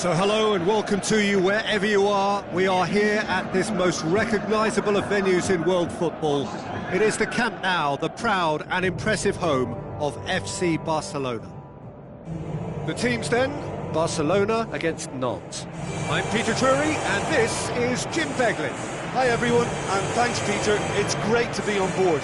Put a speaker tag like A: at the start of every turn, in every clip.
A: So hello and welcome to you wherever you are. We are here at this most recognisable of venues in world football. It is the Camp Nou, the proud and impressive home of FC Barcelona. The teams then, Barcelona against Nantes. I'm Peter Drury and this is Jim Beglin.
B: Hi everyone, and thanks Peter, it's great to be on board.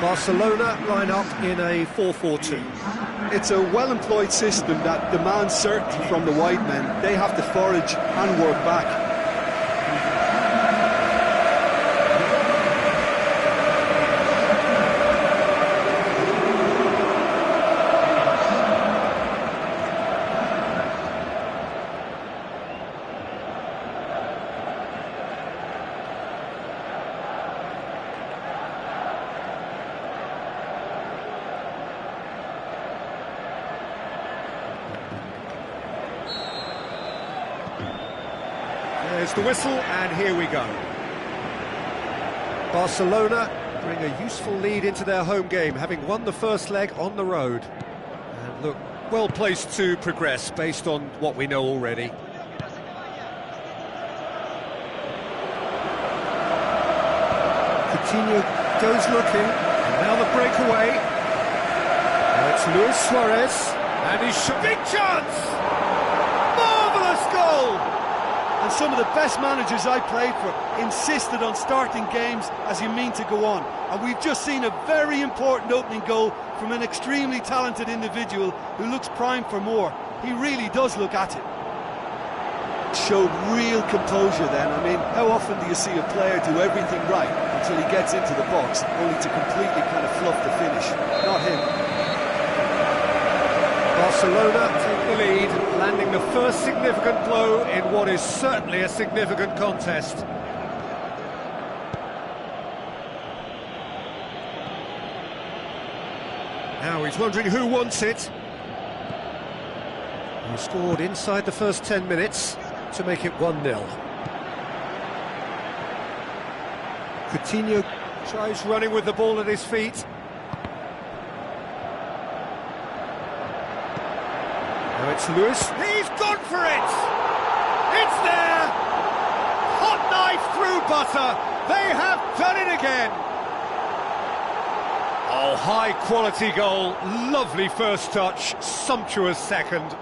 A: Barcelona line up in a 4-4-2.
B: It's a well-employed system that demands certainty from the wide men. They have to forage and work back.
A: There's the whistle, and here we go. Barcelona bring a useful lead into their home game, having won the first leg on the road. And look, well placed to progress based on what we know already. Coutinho goes looking, and now the breakaway. Now it's Luis Suarez, and he's big chance! Marvellous goal!
B: And some of the best managers I played for insisted on starting games as you mean to go on. And we've just seen a very important opening goal from an extremely talented individual who looks primed for more. He really does look at it. Showed real composure then. I mean, how often do you see a player do everything right until he gets into the box, only to completely kind of fluff the finish? Not him.
A: Barcelona take the lead, landing the first significant blow in what is certainly a significant contest. Now he's wondering who wants it. He scored inside the first 10 minutes to make it 1-0. Coutinho tries running with the ball at his feet. Now it's Lewis. He's gone for it! It's there! Hot knife through butter. They have done it again. Oh, high quality goal. Lovely first touch. Sumptuous second.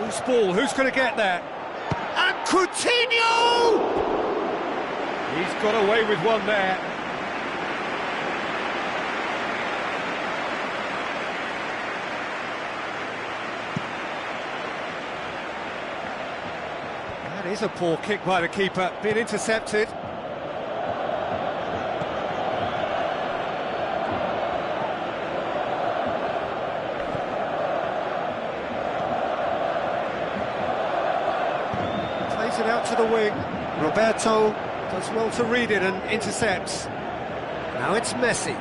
A: Loose ball, who's going to get there? And Coutinho! He's got away with one there. That is a poor kick by the keeper, been intercepted. It out to the wing. Roberto does well to read it and intercepts. Now it's Messi.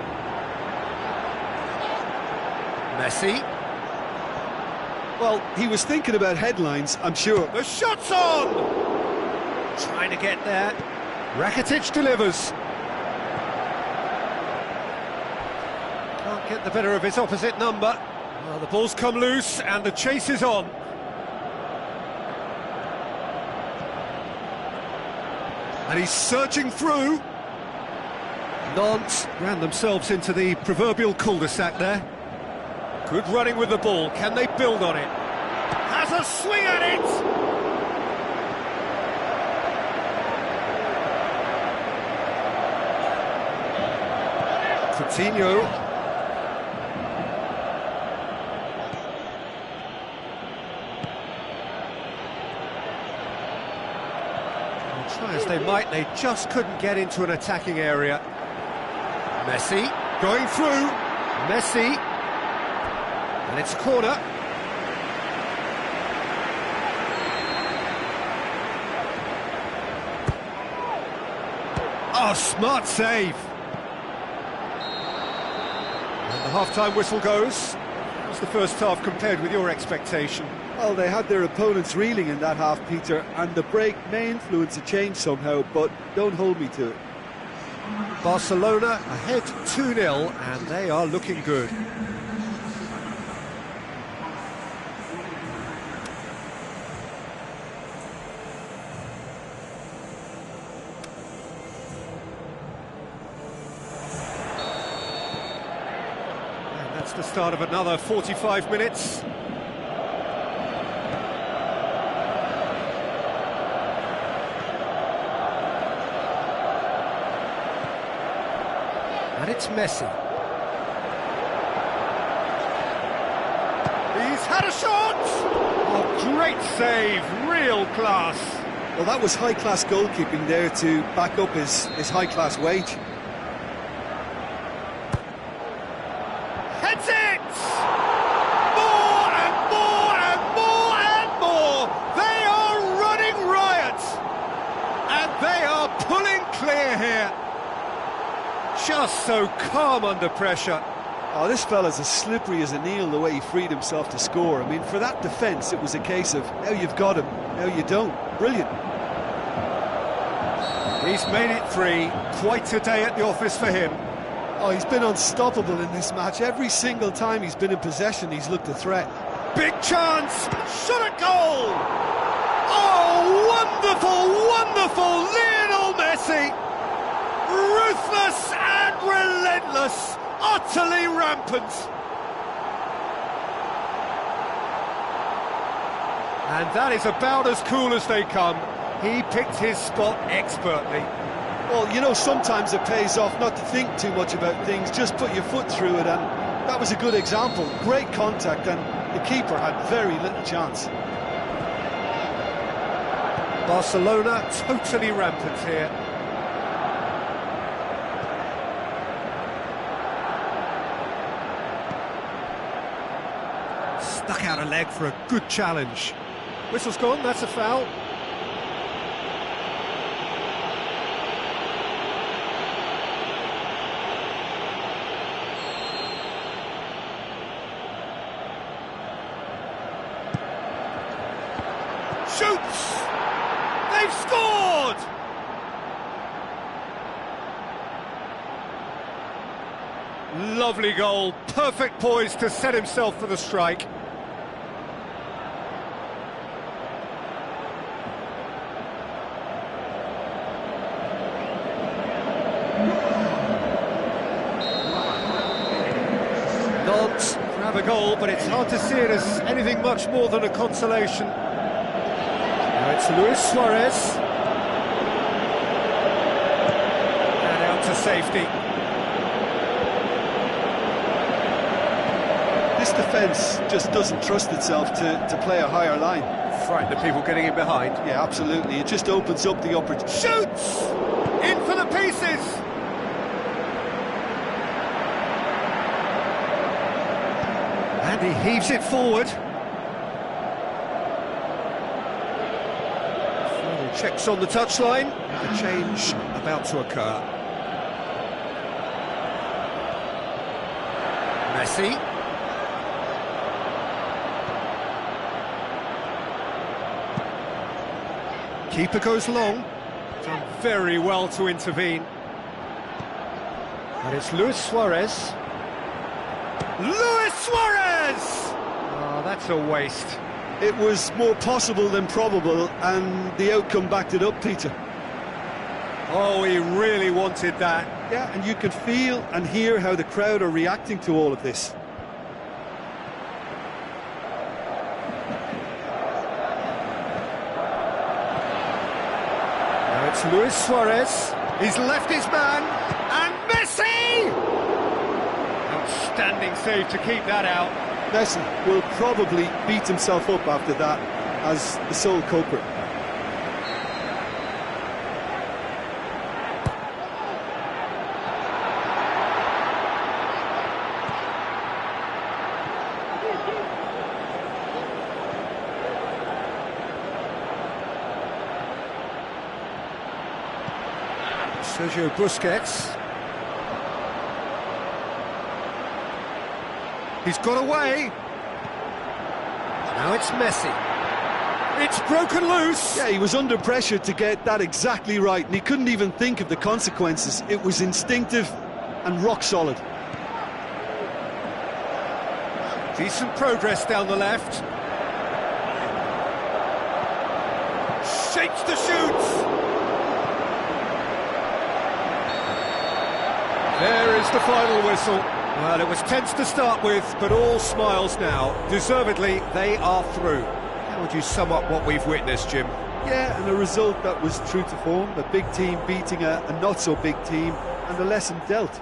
A: Messi.
B: Well, he was thinking about headlines, I'm sure.
A: The shot's on! Trying to get there. Rakitic delivers. Can't get the better of his opposite number. Well, the ball's come loose and the chase is on. And he's surging through. Nantes ran themselves into the proverbial cul-de-sac there. Good running with the ball. Can they build on it? Has a swing at it! Coutinho. Try as they might, they just couldn't get into an attacking area. Messi going through. Messi. And it's a corner. Oh, smart save. And the half-time whistle goes. How's the first half compared with your expectation?
B: Well, they had their opponents reeling in that half, Peter, and the break may influence a change somehow, but don't hold me to it.
A: Barcelona ahead 2-0, and they are looking good. And that's the start of another 45 minutes. And it's Messi. He's had a shot! Oh, great save, real class.
B: Well, that was high-class goalkeeping there to back up his high-class wage.
A: Heads it! More and more and more and more! They are running riot! And they are pulling clear here. Just so calm under pressure.
B: Oh, this fella's as slippery as an eel, the way he freed himself to score. I mean, for that defence, it was a case of, now you've got him, now you don't. Brilliant.
A: He's made it 3. Quite a day at the office for him.
B: Oh, he's been unstoppable in this match. Every single time he's been in possession, he's looked a threat.
A: Big chance! Shot at goal! Oh, wonderful, wonderful Lionel Messi! Ruthless and relentless, utterly rampant. And that is about as cool as they come. He picked his spot expertly.
B: Well, you know, sometimes it pays off not to think too much about things, just put your foot through it, and that was a good example. Great contact, and the keeper had very little chance.
A: Barcelona totally rampant here. Stuck out a leg for a good challenge. Whistle's gone, that's a foul. Shoots! They've scored! Lovely goal, perfect poise to set himself for the strike. Nantes grab a goal, but it's hard to see it as anything much more than a consolation. Now it's Luis Suarez. And out to safety.
B: This defence just doesn't trust itself to play a higher line.
A: Frightened of people getting in behind.
B: Yeah, absolutely. It just opens up the opportunity.
A: Shoots! In for the pieces! And he heaves it forward. Final checks on the touchline. A change about to occur. Messi. Keeper goes long. Done very well to intervene. And it's Luis Suarez. Luis Suarez! Oh, that's a waste.
B: It was more possible than probable, and the outcome backed it up, Peter.
A: Oh, he really wanted that.
B: Yeah, and you can feel and hear how the crowd are reacting to all of this.
A: Now it's Luis Suarez. He's left his man. And Messi! Outstanding save to keep that out.
B: Messi will probably beat himself up after that as the sole culprit.
A: Sergio Busquets. He's got away. Now it's Messi. It's broken loose.
B: Yeah, he was under pressure to get that exactly right, and he couldn't even think of the consequences. It was instinctive and rock solid.
A: Decent progress down the left. Shapes to shoot. There is the final whistle. Well, it was tense to start with, but all smiles now. Deservedly, they are through. How would you sum up what we've witnessed, Jim?
B: Yeah, and a result that was true to form. A big team beating a not-so-big team, and a lesson dealt.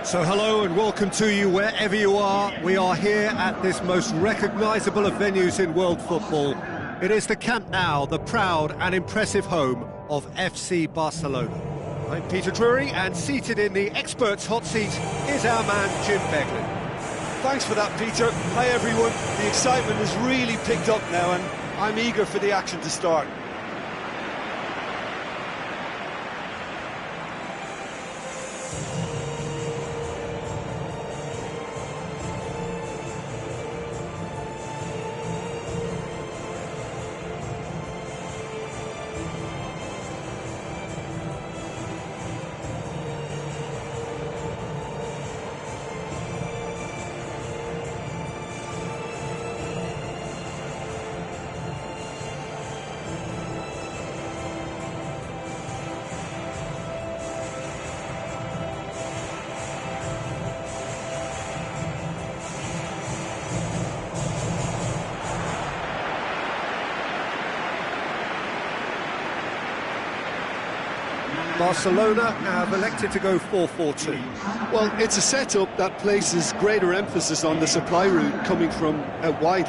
A: So hello and welcome to you wherever you are. We are here at this most recognisable of venues in world football. It is the Camp Nou, the proud and impressive home of FC Barcelona. I'm Peter Drury, and seated in the experts' hot seat is our man Jim Beglin.
B: Thanks for that, Peter. Hi everyone. The excitement has really picked up now, and I'm eager for the action to start.
A: Barcelona have elected to go 4-4-2.
B: Well, it's a setup that places greater emphasis on the supply route coming from out wide.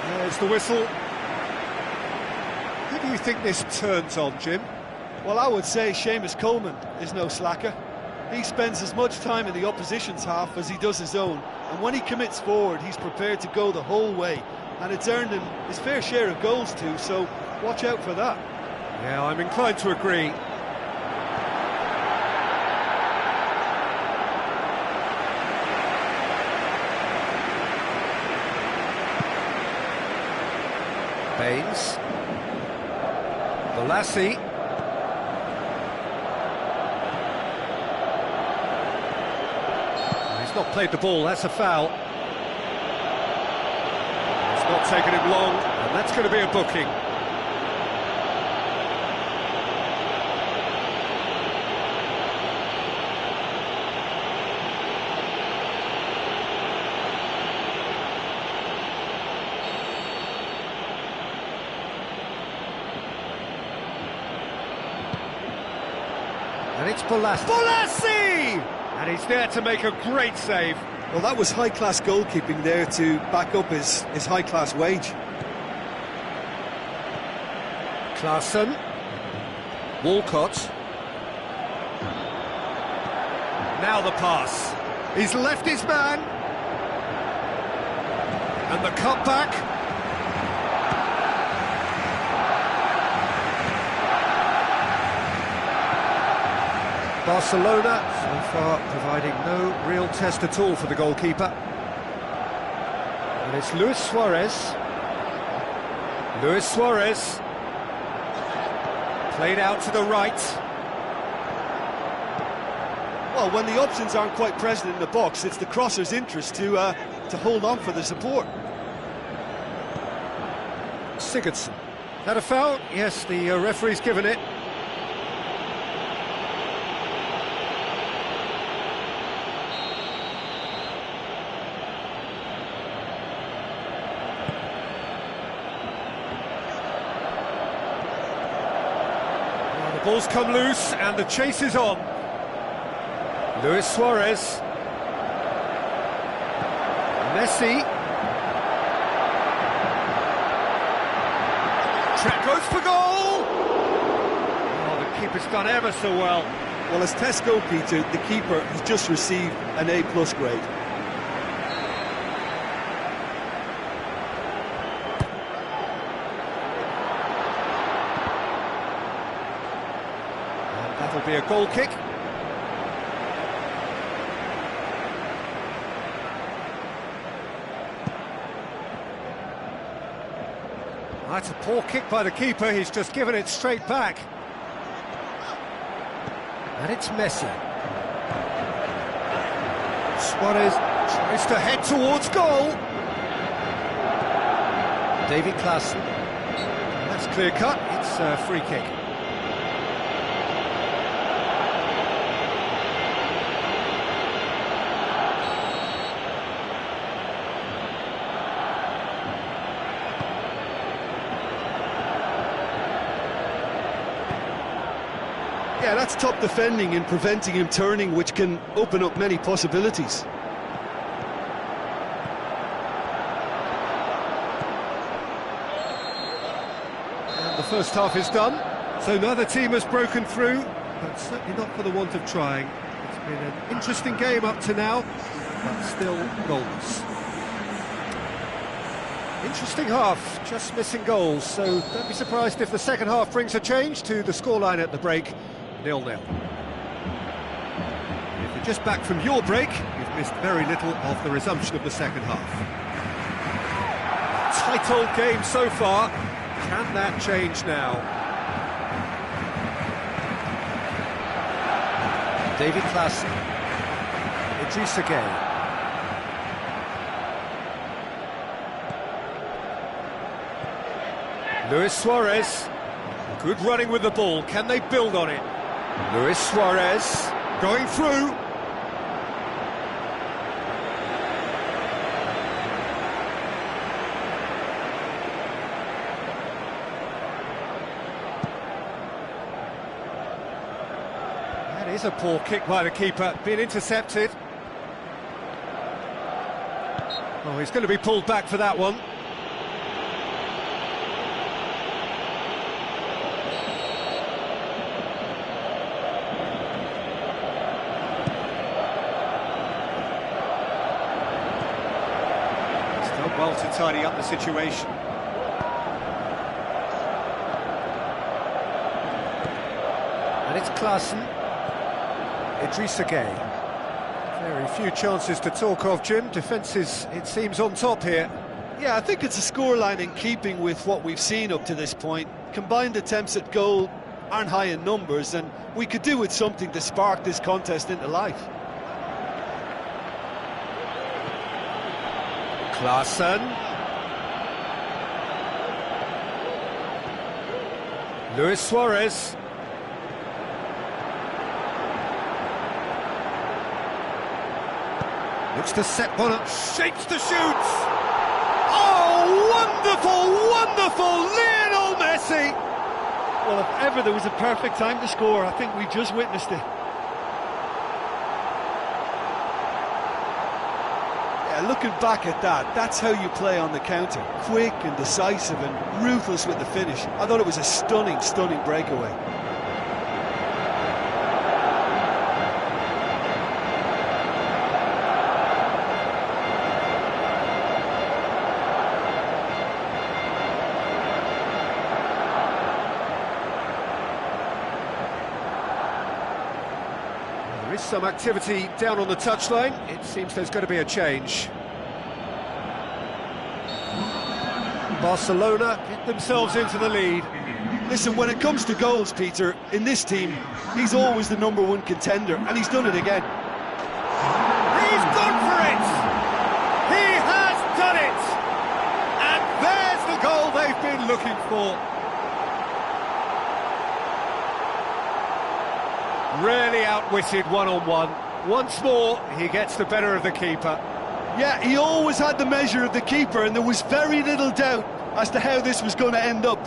A: There's the whistle. Who do you think this turns on, Jim?
B: Well, I would say Seamus Coleman is no slacker. He spends as much time in the opposition's half as he does his own, and when he commits forward, he's prepared to go the whole way, and it's earned him his fair share of goals too, so watch out for that.
A: Yeah, I'm inclined to agree. Baines. Balassi. He's not played the ball, that's a foul. It's not taken him long, and that's going to be a booking. It's Bolasie! And he's there to make a great save.
B: Well, that was high-class goalkeeping there to back up his high-class wage.
A: Klaassen. Walcott. Now the pass. He's left his man. And the cutback. Barcelona, so far, providing no real test at all for the goalkeeper. And it's Luis Suarez. Luis Suarez. Played out to the right.
B: Well, when the options aren't quite present in the box, it's the crosser's interest to hold on for the support.
A: Sigurdsson. That a foul? Yes, the referee's given it. Ball's come loose and the chase is on. Luis Suarez. Messi. Track goes for goal! Oh, the keeper's done ever so well.
B: Well, as test goalkeeper, the keeper has just received an A+ grade.
A: That'll be a goal kick. That's a poor kick by the keeper, he's just given it straight back. And it's Messi. Suarez tries to head towards goal. David Klaassen. That's clear cut, it's a free kick.
B: Yeah, that's top defending and preventing him turning, which can open up many possibilities.
A: And the first half is done, so neither team has broken through, but certainly not for the want of trying. It's been an interesting game up to now, but still goalless. Interesting half, just missing goals, so don't be surprised if the second half brings a change to the scoreline at the break. 0-0. If you're just back from your break, you've missed very little of the resumption of the second half. Tight old game so far. Can that change now? David Klaassen. Idrissa Gueye. Luis Suarez. Good running with the ball. Can they build on it? Luis Suarez going through. That is a poor kick by the keeper, being intercepted. Oh, he's going to be pulled back for that one. Well to tidy up the situation. And it's Klaassen. Idrissa Gueye. Very few chances to talk of, Jim. Defence is, it seems, on top here.
B: Yeah, I think it's a scoreline in keeping with what we've seen up to this point. Combined attempts at goal aren't high in numbers, and we could do with something to spark this contest into life.
A: Klaassen. Luis Suarez. Looks to set one up, shapes to shoot. Oh, wonderful, wonderful, Lionel Messi!
B: Well, if ever there was a perfect time to score, I think we just witnessed it. Yeah, looking back at that, that's how you play on the counter. Quick and decisive and ruthless with the finish. I thought it was a stunning, stunning breakaway.
A: There is some activity down on the touchline. It seems there's going to be a change. Barcelona get themselves into the lead.
B: Listen, when it comes to goals, Peter, in this team, he's always the #1 contender, and he's done it again.
A: He's gone for it! He has done it! And there's the goal they've been looking for. Really outwitted one-on-one. Once more, he gets the better of the keeper.
B: Yeah, he always had the measure of the keeper, and there was very little doubt as to how this was going to end up.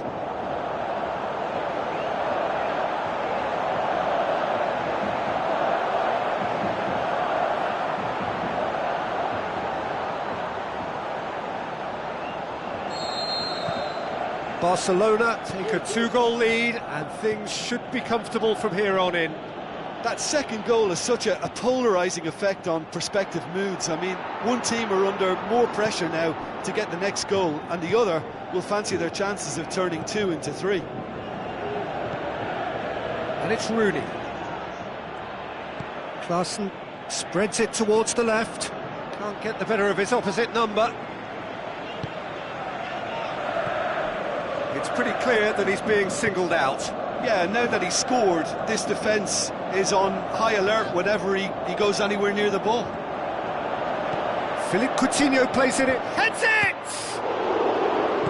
A: Barcelona take a 2-goal lead, and things should be comfortable from here on in.
B: That second goal has such a polarising effect on prospective moods. I mean, one team are under more pressure now to get the next goal, and the other will fancy their chances of turning 2 into 3.
A: And it's Rooney. Klaassen spreads it towards the left. Can't get the better of his opposite number. It's pretty clear that he's being singled out.
B: Yeah, now that he's scored, this defence is on high alert whenever he goes anywhere near the ball.
A: Philippe Coutinho plays it, heads it!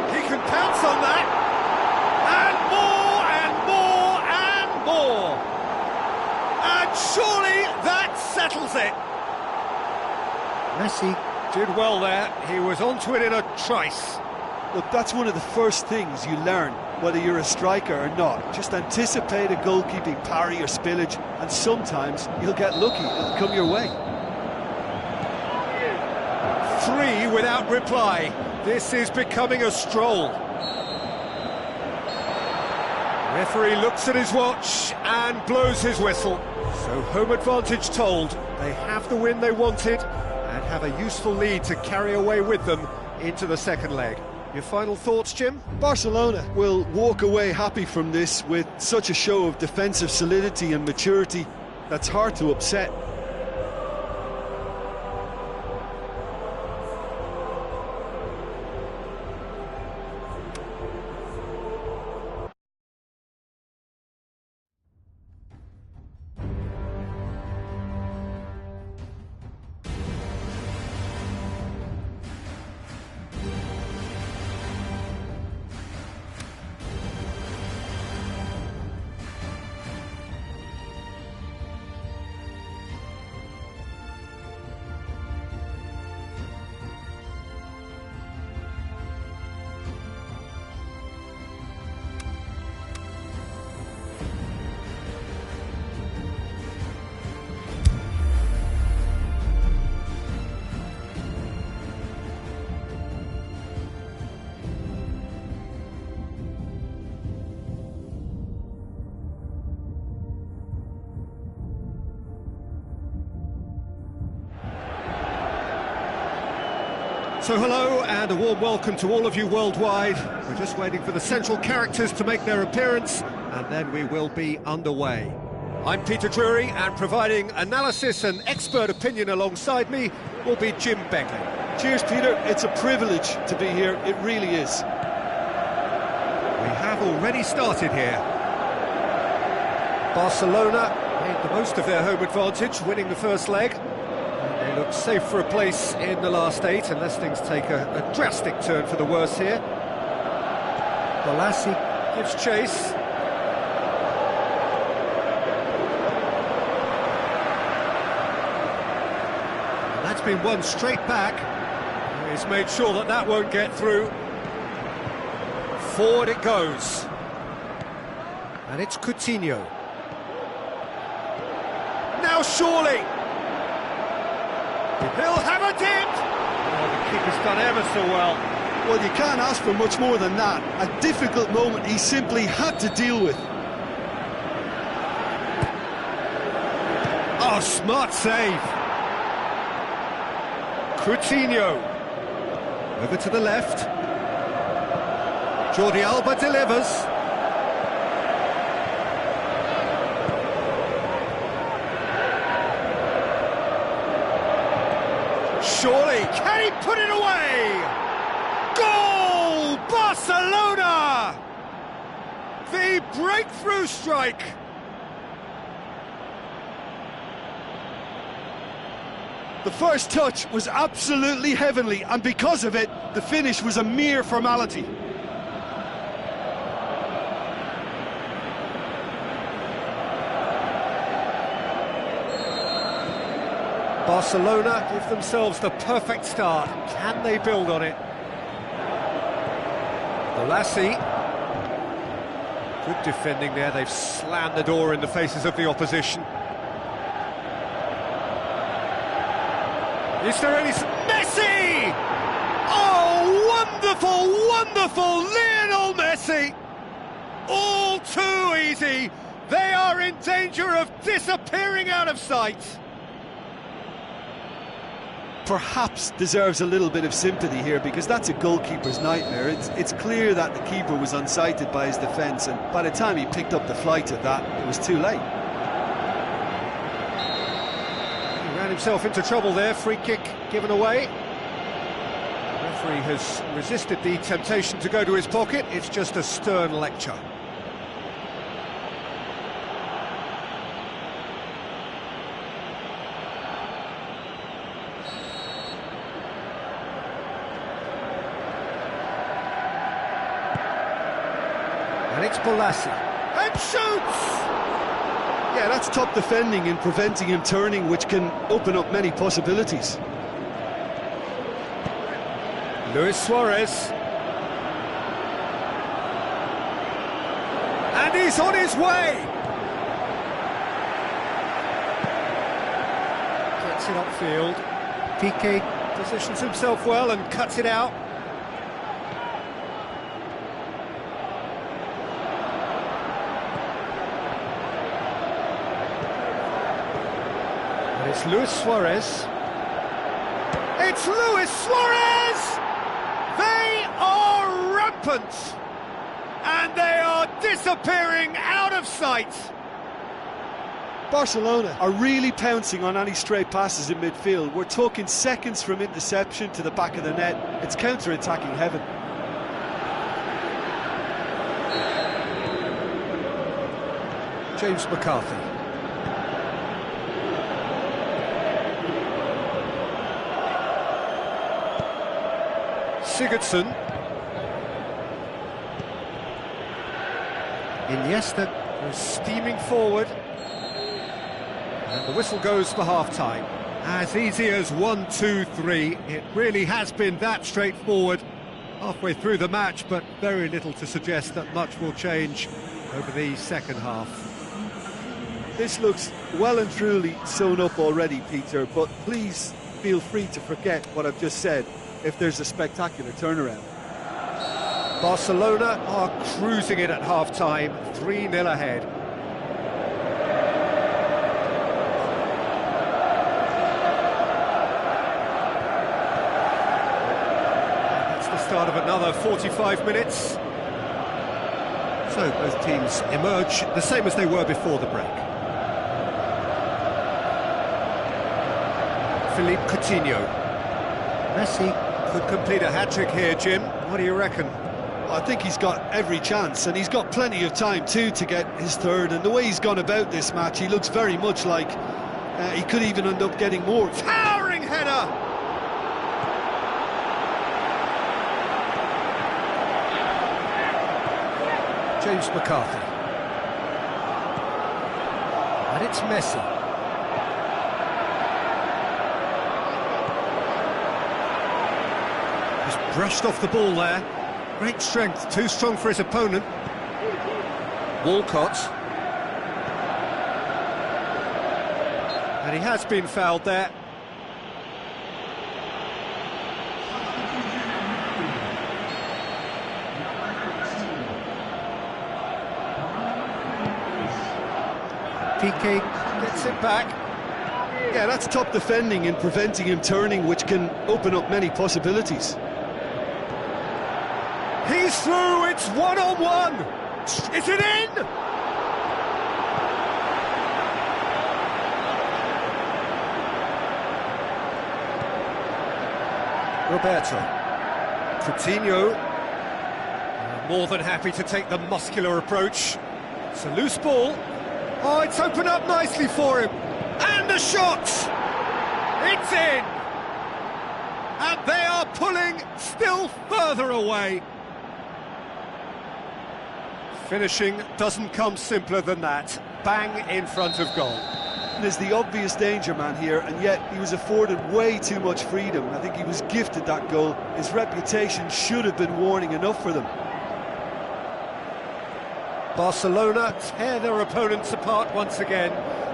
A: He can pounce on that! And more, and more, and more! And surely that settles it! Messi did well there, he was onto it in a trice.
B: Look, that's one of the first things you learn, whether you're a striker or not. Just anticipate a goalkeeping parry or spillage, and sometimes you'll get lucky, it'll come your way.
A: 3 without reply. This is becoming a stroll. Referee looks at his watch and blows his whistle. So home advantage told. They have the win they wanted and have a useful lead to carry away with them into the second leg. Your final thoughts, Jim?
B: Barcelona will walk away happy from this with such a show of defensive solidity and maturity that's hard to upset.
A: So hello and a warm welcome to all of you worldwide. We're just waiting for the central characters to make their appearance and then we will be underway. I'm Peter Drury and providing analysis and expert opinion alongside me will be Jim Begley.
B: Cheers, Peter. It's a privilege to be here. It really is.
A: We have already started here. Barcelona made the most of their home advantage, winning the first leg. They look safe for a place in the last 8, unless things take a drastic turn for the worse here. Balassi gives chase. And that's been won straight back. He's made sure that that won't get through. Forward it goes. And it's Coutinho. Now surely! He'll have a dip! Keeper's done ever so well.
B: Well, you can't ask for much more than that. A difficult moment he simply had to deal with.
A: Oh, smart save. Coutinho. Over to the left. Jordi Alba delivers. Surely, can he put it away? Goal! Barcelona! The breakthrough strike.
B: The first touch was absolutely heavenly, and because of it, the finish was a mere formality.
A: Barcelona give themselves the perfect start. Can they build on it? Lassi. Good defending there. They've slammed the door in the faces of the opposition. Is there any... Messi! Oh, wonderful, wonderful Lionel Messi! All too easy. They are in danger of disappearing out of sight.
B: Perhaps deserves a little bit of sympathy here, because that's a goalkeeper's nightmare. It's clear that the keeper was unsighted by his defence, and by the time he picked up the flight of that, it was too late.
A: He ran himself into trouble there. Free kick given away. The referee has resisted the temptation to go to his pocket. It's just a stern lecture. And it's Lassi. And shoots!
B: Yeah, that's top defending and preventing him turning, which can open up many possibilities.
A: Luis Suarez. And he's on his way! Gets it upfield. Piqué positions himself well and cuts it out. It's Luis Suarez. It's Luis Suarez! They are rampant! And they are disappearing out of sight!
B: Barcelona are really pouncing on any stray passes in midfield. We're talking seconds from interception to the back of the net. It's counter-attacking heaven.
A: James McCarthy. Sigurdsson. Iniesta goes steaming forward. And the whistle goes for half-time. As easy as 1, 2, 3. It really has been that straightforward halfway through the match, but very little to suggest that much will change over the second half.
B: This looks well and truly sewn up already, Peter, but please feel free to forget what I've just said if there's a spectacular turnaround.
A: Barcelona are cruising it at half-time, 3-0 ahead. And that's the start of another 45 minutes. So both teams emerge the same as they were before the break. Philippe Coutinho. Messi could complete a hat-trick here, Jim. What do you reckon?
B: I think he's got every chance, and he's got plenty of time too to get his third, and the way he's gone about this match, he looks very much like he could even end up getting more.
A: Towering header! James McCarthy. And it's Messi. Brushed off the ball there. Great strength, too strong for his opponent. Walcott. And he has been fouled there. Piqué gets it back.
B: Yeah, that's top defending and preventing him turning, which can open up many possibilities.
A: He's through, it's one-on-one! Is it in? Roberto. Coutinho. More than happy to take the muscular approach. It's a loose ball. Oh, it's opened up nicely for him. And the shot! It's in! And they are pulling still further away. Finishing doesn't come simpler than that. Bang in front of goal.
B: There's the obvious danger man here, and yet he was afforded way too much freedom. I think he was gifted that goal. His reputation should have been warning enough for them.
A: Barcelona tear their opponents apart once again.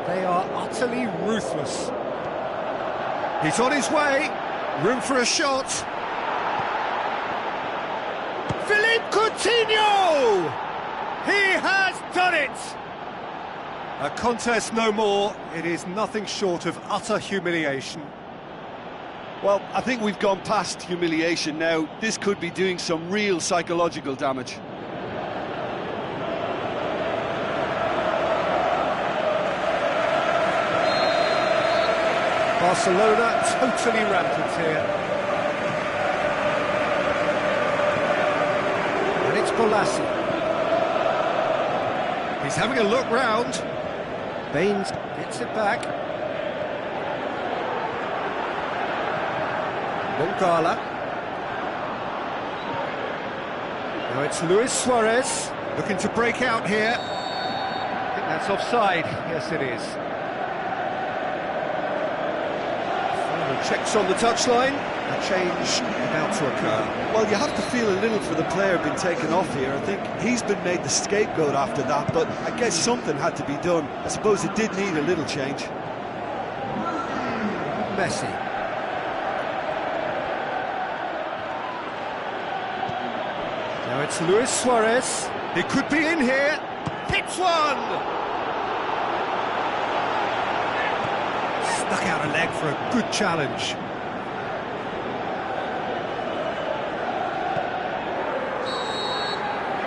A: They are utterly ruthless. He's on his way. Room for a shot. Philippe Coutinho! He has done it! A contest no more. It is nothing short of utter humiliation.
B: Well, I think we've gone past humiliation now. This could be doing some real psychological damage.
A: Barcelona totally rampant here. And it's Bolassi. He's having a look round. Baines gets it back. Moncala. Now it's Luis Suarez looking to break out here. I think that's offside. Yes, it is. Final checks on the touchline. A change about to occur.
B: Well, you have to feel a little for the player being taken off here. I think he's been made the scapegoat after that, but I guess something had to be done. I suppose it did need a little change.
A: Messi. Now it's Luis Suarez. He could be in here. Hits one! Stuck out a leg for a good challenge.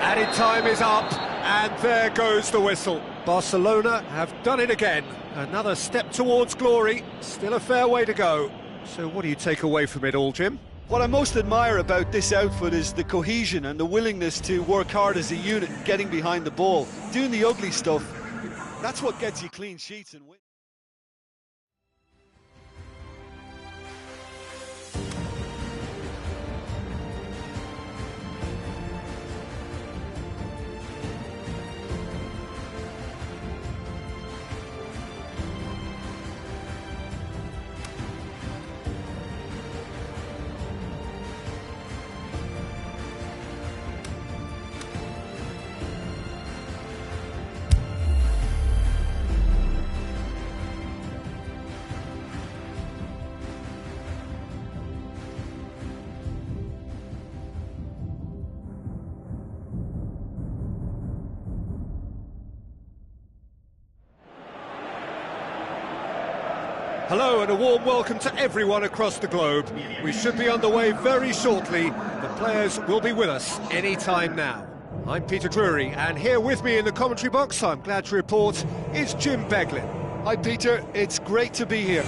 A: Added time is up, and there goes the whistle. Barcelona have done it again. Another step towards glory, still a fair way to go. So what do you take away from it all, Jim?
B: What I most admire about this outfit is the cohesion and the willingness to work hard as a unit, getting behind the ball. Doing the ugly stuff, that's what gets you clean sheets and wins.
A: Hello and a warm welcome to everyone across the globe. We should be underway very shortly. The players will be with us any time now. I'm Peter Drury, and here with me in the commentary box, I'm glad to report, is Jim Beglin.
B: Hi Peter, it's great to be here.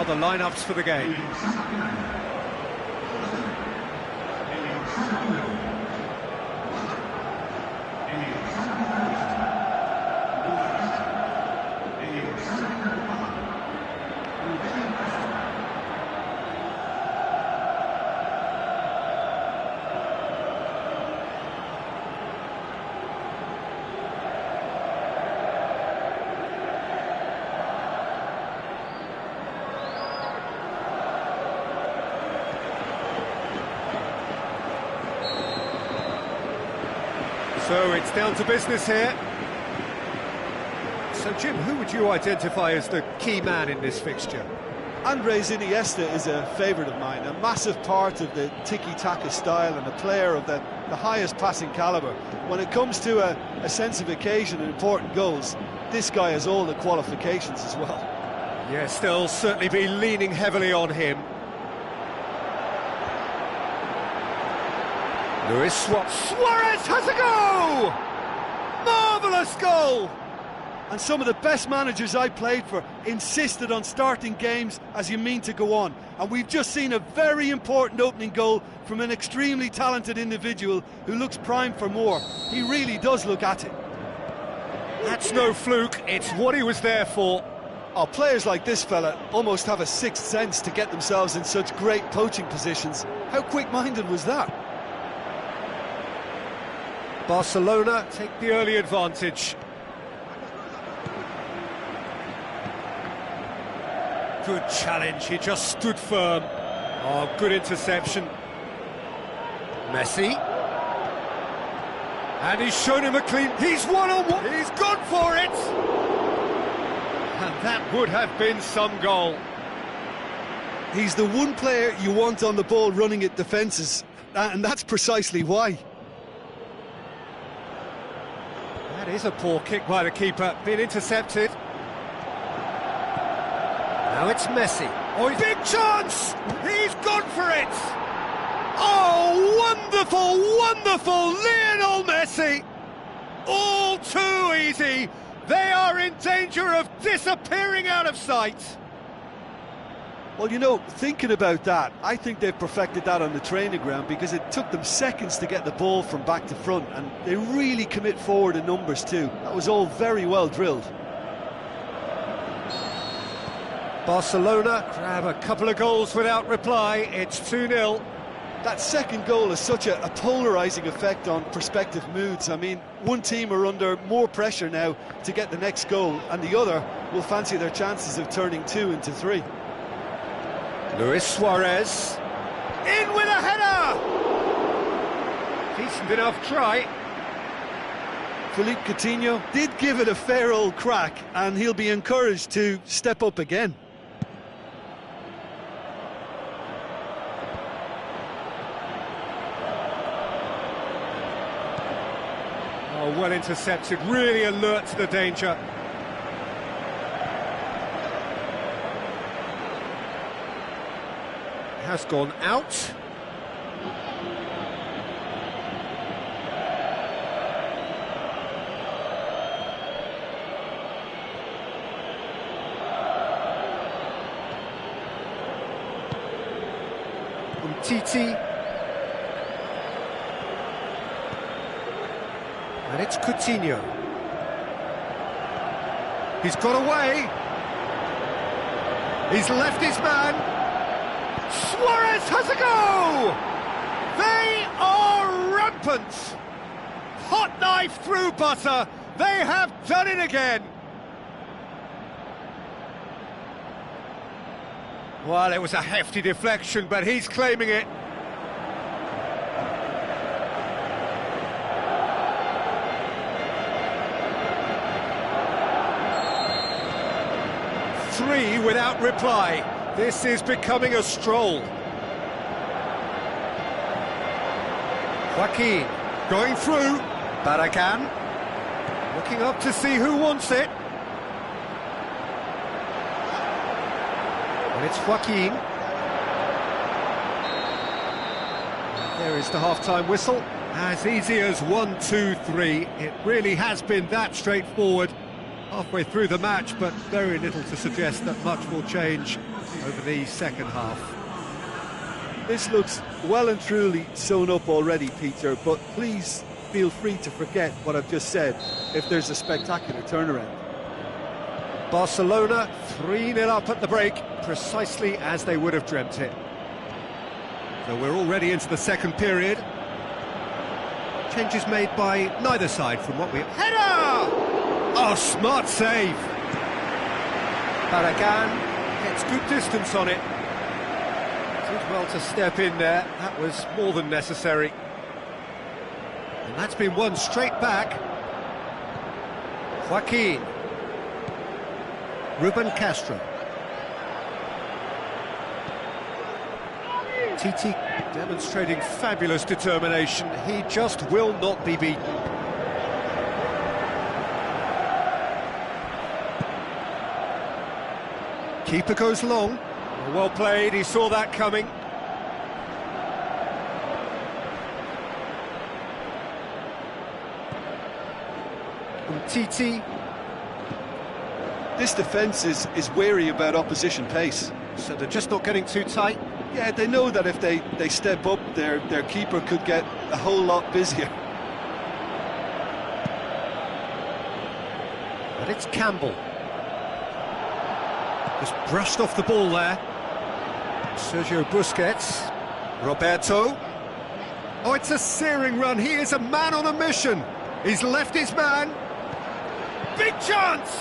A: the lineups for the game. So it's down to business here. So Jim, who would you identify as the key man in this fixture?
B: Andres Iniesta is a favourite of mine, a massive part of the tiki-taka style and a player of the highest passing calibre. When it comes to a sense of occasion and important goals, this guy has all the qualifications as well.
A: Yes, they'll certainly be leaning heavily on him. Suarez has a go! Marvellous goal!
B: And some of the best managers I played for insisted on starting games as you mean to go on. And we've just seen a very important opening goal from an extremely talented individual who looks primed for more. He really does look at it.
A: That's no fluke, it's what he was there for.
B: Oh, players like this fella almost have a sixth sense to get themselves in such great poaching positions. How quick-minded was that?
A: Barcelona take the early advantage. Good challenge, he just stood firm. Oh, good interception. Messi. And he's shown him a clean... He's one-on-one! He's gone for it! And that would have been some goal.
B: He's the one player you want on the ball running at defences, and that's precisely why.
A: That is a poor kick by the keeper, been intercepted. Now it's Messi. Oh, big chance! He's gone for it! Oh, wonderful, wonderful Lionel Messi! All too easy. They are in danger of disappearing out of sight.
B: Well, you know, thinking about that, I think they've perfected that on the training ground because it took them seconds to get the ball from back to front, and they really commit forward in numbers too. That was all very well drilled.
A: Barcelona grab a couple of goals without reply. It's 2-0.
B: That second goal has such a polarising effect on prospective moods. I mean, one team are under more pressure now to get the next goal, and the other will fancy their chances of turning 2 into 3.
A: Luis Suarez, in with a header! Decent enough try.
B: Philippe Coutinho did give it a fair old crack, and he'll be encouraged to step up again.
A: Oh, well intercepted, really alert to the danger. Has gone out. Umtiti. And it's Coutinho. He's got away. He's left his man. Suarez has a go! They are rampant! Hot knife through butter. They have done it again. Well, it was a hefty deflection, but he's claiming it. Three without reply. This is becoming a stroll. Joaquin going through. Barragan looking up to see who wants it. And it's Joaquin. There is the half-time whistle. As easy as 1, 2, 3. It really has been that straightforward halfway through the match, but very little to suggest that much will change over the second half.
B: This looks well and truly sewn up already, Peter, but please feel free to forget what I've just said if there's a spectacular turnaround.
A: Barcelona 3-0 up at the break, precisely as they would have dreamt it. So we're already into the second period. Changes made by neither side from what we... Header! Oh, smart save! Barragan gets good distance on it. Did well to step in there, that was more than necessary. And that's been won straight back. Joaquin. Ruben Castro. Titi demonstrating fabulous determination. He just will not be beaten. Keeper goes long. Well played, he saw that coming. Titi.
B: This defence is wary about opposition pace.
A: So they're just not getting too tight.
B: Yeah, they know that if they step up, their keeper could get a whole lot busier.
A: But it's Campbell. Just brushed off the ball there. Sergio Busquets. Roberto. Oh, it's a searing run. He is a man on a mission. He's left his man. Big chance!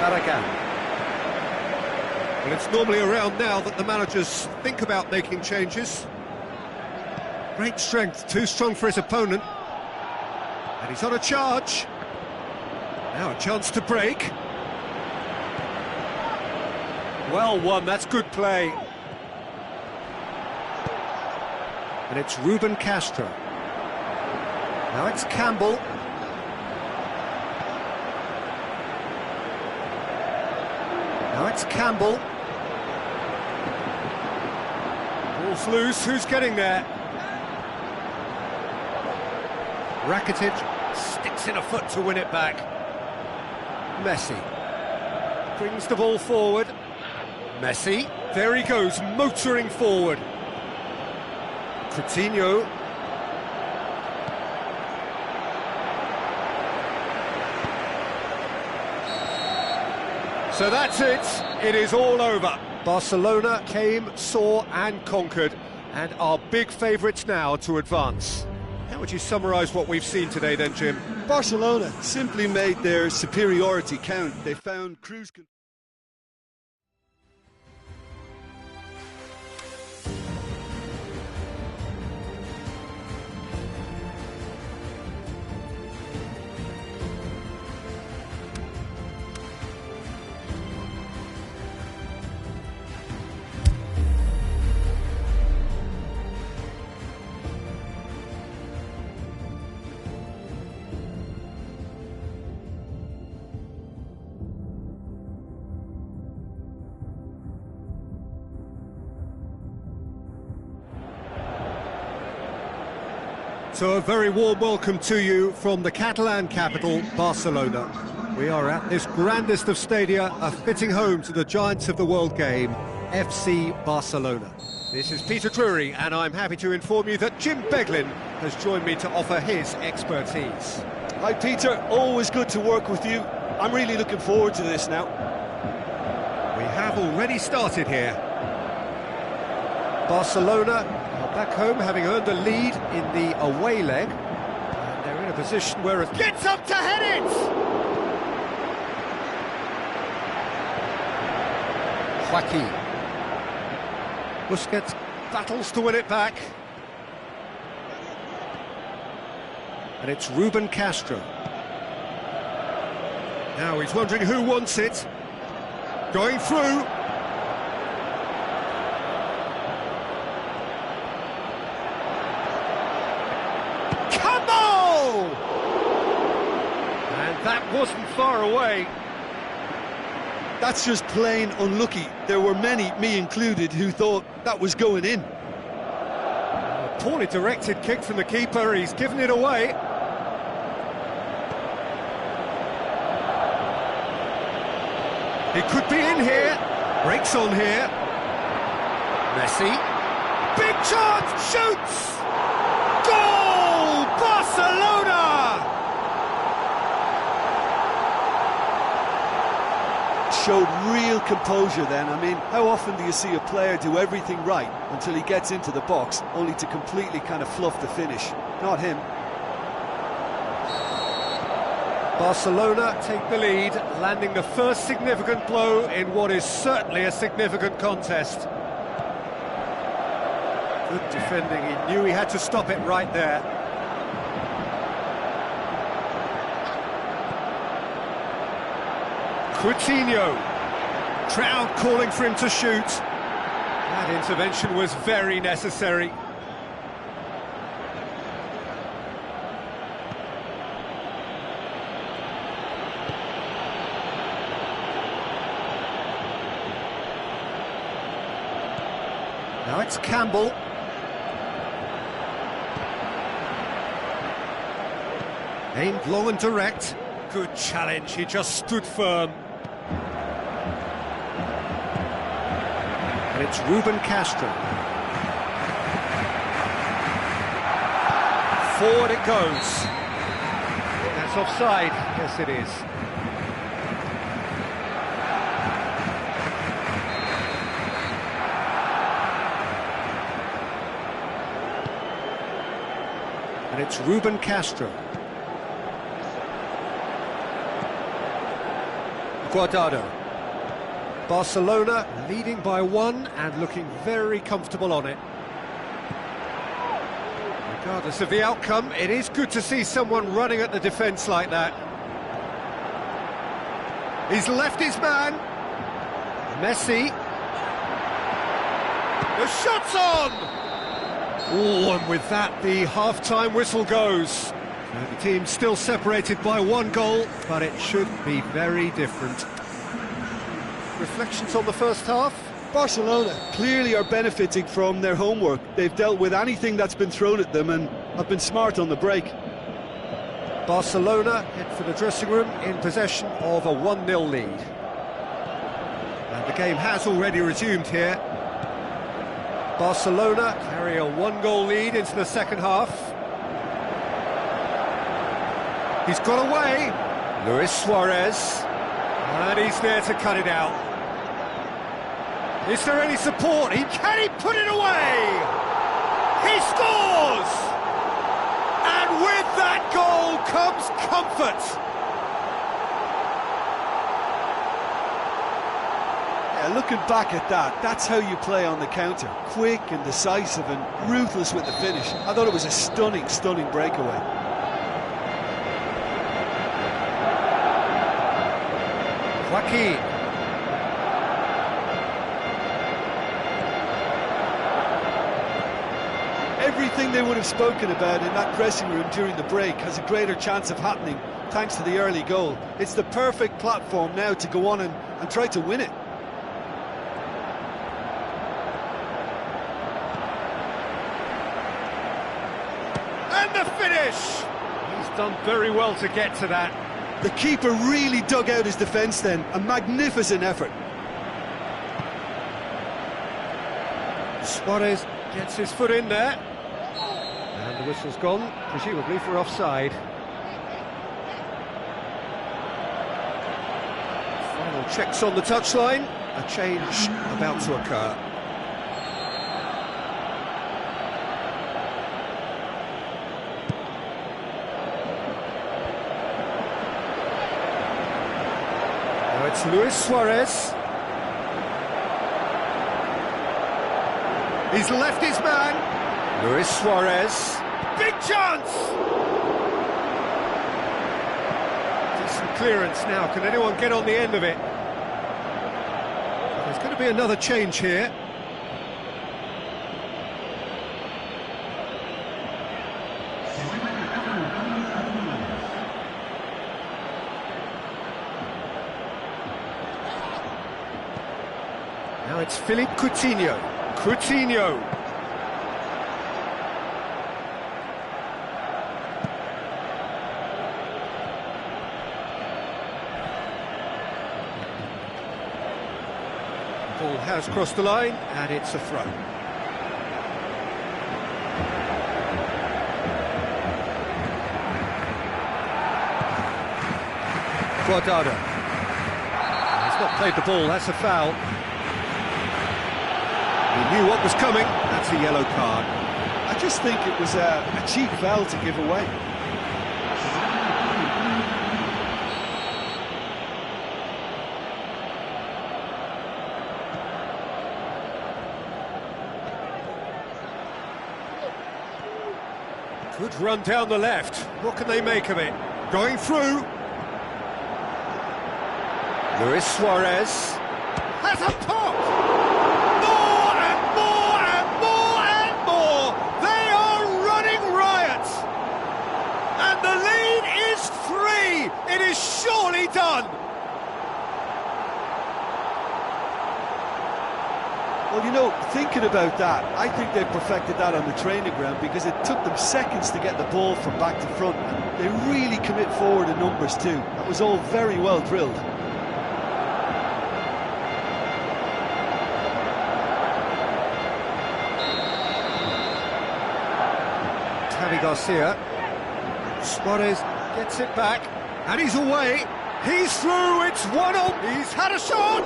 A: Barragan. Well, it's normally around now that the managers think about making changes. Great strength, too strong for his opponent. And he's on a charge. Now a chance to break. Well won, that's good play. And it's Ruben Castro. Now it's Campbell. Now it's Campbell. Ball's loose, who's getting there? Rakitic sticks in a foot to win it back. Messi brings the ball forward. Messi, there he goes, motoring forward. Coutinho. So that's it, it is all over. Barcelona came, saw and conquered, and are big favourites now to advance. How would you summarise what we've seen today then, Jim?
B: Barcelona simply made their superiority count. They found cruise control.
A: So a very warm welcome to you from the Catalan capital, Barcelona. We are at this grandest of stadia, a fitting home to the giants of the world game, FC Barcelona. This is Peter Drury, and I'm happy to inform you that Jim Beglin has joined me to offer his expertise.
B: Hi Peter, always good to work with you. I'm really looking forward to this now.
A: We have already started here. Barcelona back home, having earned a lead in the away leg. And they're in a position where it gets up to head it! Joaquin. Busquets battles to win it back. And it's Ruben Castro. Now he's wondering who wants it. Going through. That wasn't far away.
B: That's just plain unlucky. There were many, me included, who thought that was going in.
A: A poorly directed kick from the keeper, he's given it away. He could be in here. Breaks on here. Messi. Big chance. Shoots. Goal! Barcelona!
B: Showed real composure then. I mean, how often do you see a player do everything right until he gets into the box, only to completely kind of fluff the finish? Not him.
A: Barcelona take the lead, landing the first significant blow in what is certainly a significant contest. Good defending, he knew he had to stop it right there. Coutinho, crowd calling for him to shoot. That intervention was very necessary. Now it's Campbell. Aimed low and direct. Good challenge, he just stood firm. And it's Ruben Castro. Forward it goes. That's offside. Yes, it is. And it's Ruben Castro. Guardado. Barcelona leading by 1 and looking very comfortable on it. Regardless of the outcome, it is good to see someone running at the defence like that. He's left his man. Messi. The shot's on! Oh, and with that, the half-time whistle goes. The team's still separated by 1 goal, but it should be very different. Reflections on the first half?
B: Barcelona clearly are benefiting from their homework. They've dealt with anything that's been thrown at them and have been smart on the break.
A: Barcelona head for the dressing room in possession of a 1-0 lead. And the game has already resumed here. Barcelona carry a 1-goal lead into the second half. He's got away. Luis Suarez. And he's there to cut it out. Is there any support? Can he put it away? He scores! And with that goal comes comfort.
B: Yeah, looking back at that, that's how you play on the counter. Quick and decisive and ruthless with the finish. I thought it was a stunning, stunning breakaway.
A: Joaquin.
B: Everything they would have spoken about in that dressing room during the break has a greater chance of happening thanks to the early goal. It's the perfect platform now to go on and try to win it.
A: And the finish! He's done very well to get to that.
B: The keeper really dug out his defence then. A magnificent effort.
A: Suarez gets his foot in there. And the whistle's gone, presumably for offside. Final checks on the touchline. A change about to occur. Now it's Luis Suarez. He's left his man. Luis Suarez. Big chance! Decent clearance now. Can anyone get on the end of it? There's going to be another change here. Now it's Philippe Coutinho. Coutinho. Ball has crossed the line, and it's a throw. Guardado. He's not played the ball, that's a foul. He knew what was coming, that's a yellow card.
B: I just think it was a cheap foul to give away.
A: Good run down the left. What can they make of it? Going through. Luis Suarez has a pop! More and more and more and more! They are running riot! And the lead is 3! It is surely done!
B: Well, you know, thinking about that, I think they perfected that on the training ground because it took them seconds to get the ball from back to front. And they really commit forward in numbers too. That was all very well drilled.
A: Javi Garcia. Suarez gets it back, and he's away. He's through, it's 1-0. He's had a shot!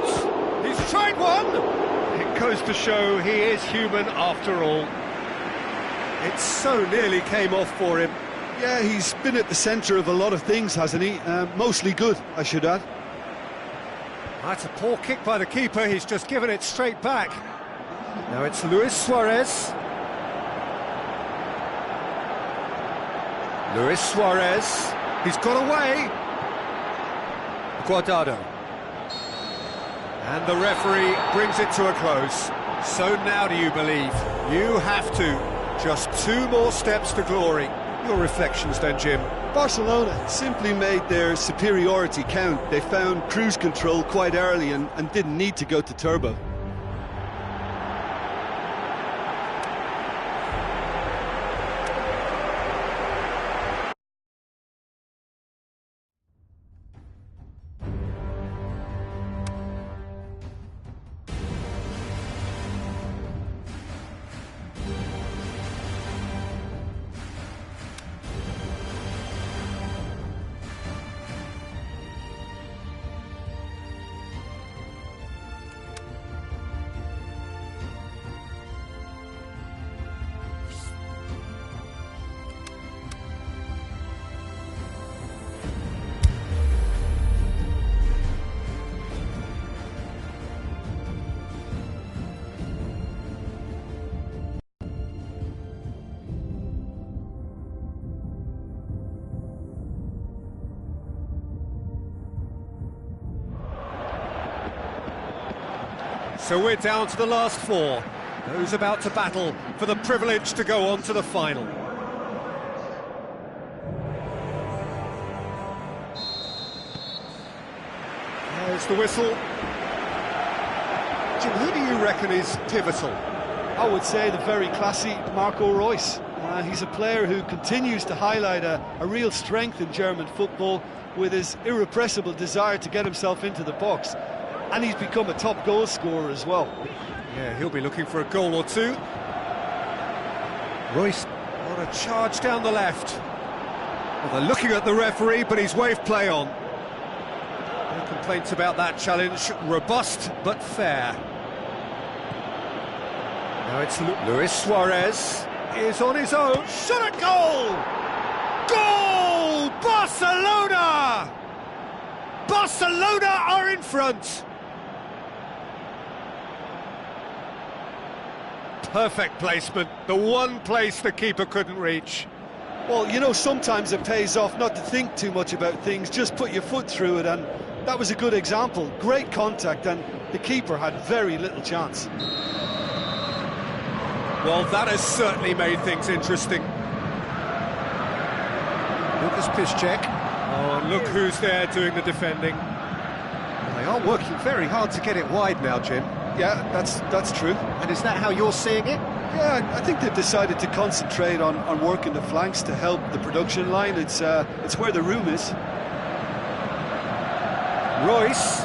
A: He's tried one! It goes to show he is human after all. It so nearly came off for him.
B: Yeah, he's been at the centre of a lot of things, hasn't he? Mostly good, I should add.
A: That's a poor kick by the keeper, he's just given it straight back. Now it's Luis Suarez. Luis Suarez, he's got away. Guardado. And the referee brings it to a close. So now do you believe? You have to. Just 2 more steps to glory. Your reflections then, Jim?
B: Barcelona simply made their superiority count. They found cruise control quite early and didn't need to go to turbo.
A: So we're down to the last 4. Those about to battle for the privilege to go on to the final. There's the whistle. Jim, who do you reckon is pivotal?
B: I would say the very classy Marco Reus. He's a player who continues to highlight a real strength in German football with his irrepressible desire to get himself into the box. And he's become a top goal scorer as well.
A: Yeah, he'll be looking for a goal or 2. Reus on a charge down the left. Well, they're looking at the referee, but he's waved play on. No complaints about that challenge. Robust, but fair. Now it's Luis Suarez is on his own. Shot at goal! Goal! Barcelona! Barcelona are in front. Perfect placement, the one place the keeper couldn't reach.
B: Well, you know, sometimes it pays off not to think too much about things, just put your foot through it, and that was a good example. Great contact, and the keeper had very little chance.
A: Well, that has certainly made things interesting. Lucas Piszczek. Oh, and look who's there doing the defending. Well, they are working very hard to get it wide now, Jim.
B: Yeah, that's true.
A: And is that how you're seeing it?
B: Yeah, I think they've decided to concentrate on working the flanks to help the production line. It's where the room is.
A: Reus.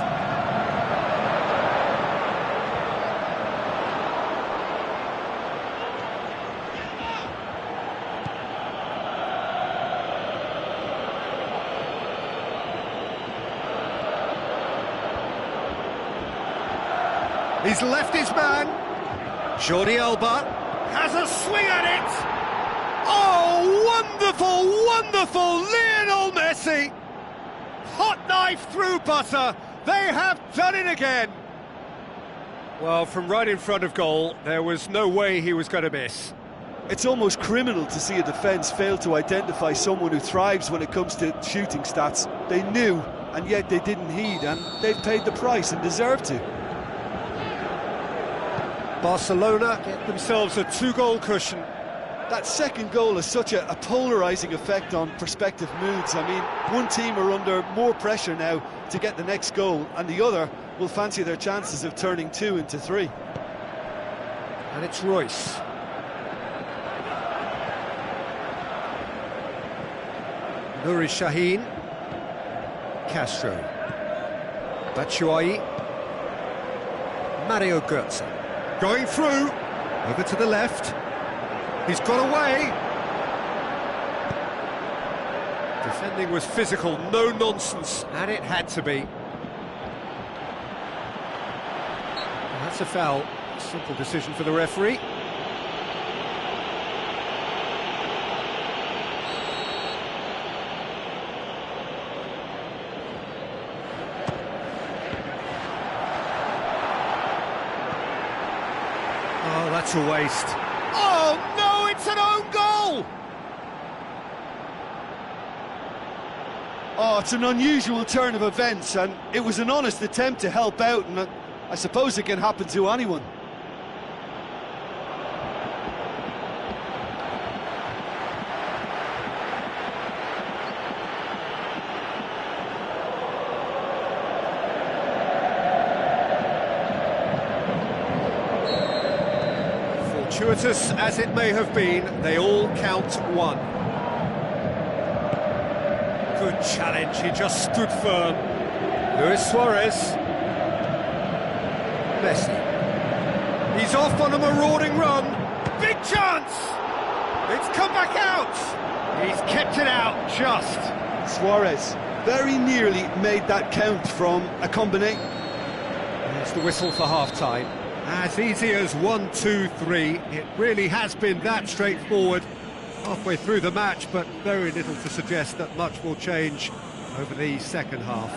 A: He's left his man. Jordi Alba has a swing at it. Oh, wonderful, wonderful Lionel Messi. Hot knife through butter. They have done it again. Well, from right in front of goal, there was no way he was going to miss.
B: It's almost criminal to see a defence fail to identify someone who thrives when it comes to shooting stats. They knew, and yet they didn't heed, and they've paid the price and deserve to.
A: Barcelona get themselves a 2-goal cushion.
B: That second goal has such a polarising effect on prospective moods. I mean, one team are under more pressure now to get the next goal, and the other will fancy their chances of turning 2 into 3.
A: And it's Royce. Nuri Sahin. Castro. Batshuayi. Mario Götze. Going through. Over to the left. He's got away. Defending was physical, no nonsense, and it had to be. That's a foul. Simple decision for the referee. Oh, that's a waste. Oh, no, it's an own goal!
B: Oh, it's an unusual turn of events, and it was an honest attempt to help out, and I suppose it can happen to anyone.
A: Fortuitous as it may have been, they all count one. Good challenge, he just stood firm. Luis Suarez. Messi. He's off on a marauding run. Big chance! It's come back out. He's kept it out, just.
B: Suarez very nearly made that count from a combination.
A: There's the whistle for half-time. As easy as 1, 2, 3. It really has been that straightforward. Halfway through the match, but very little to suggest that much will change over the second half.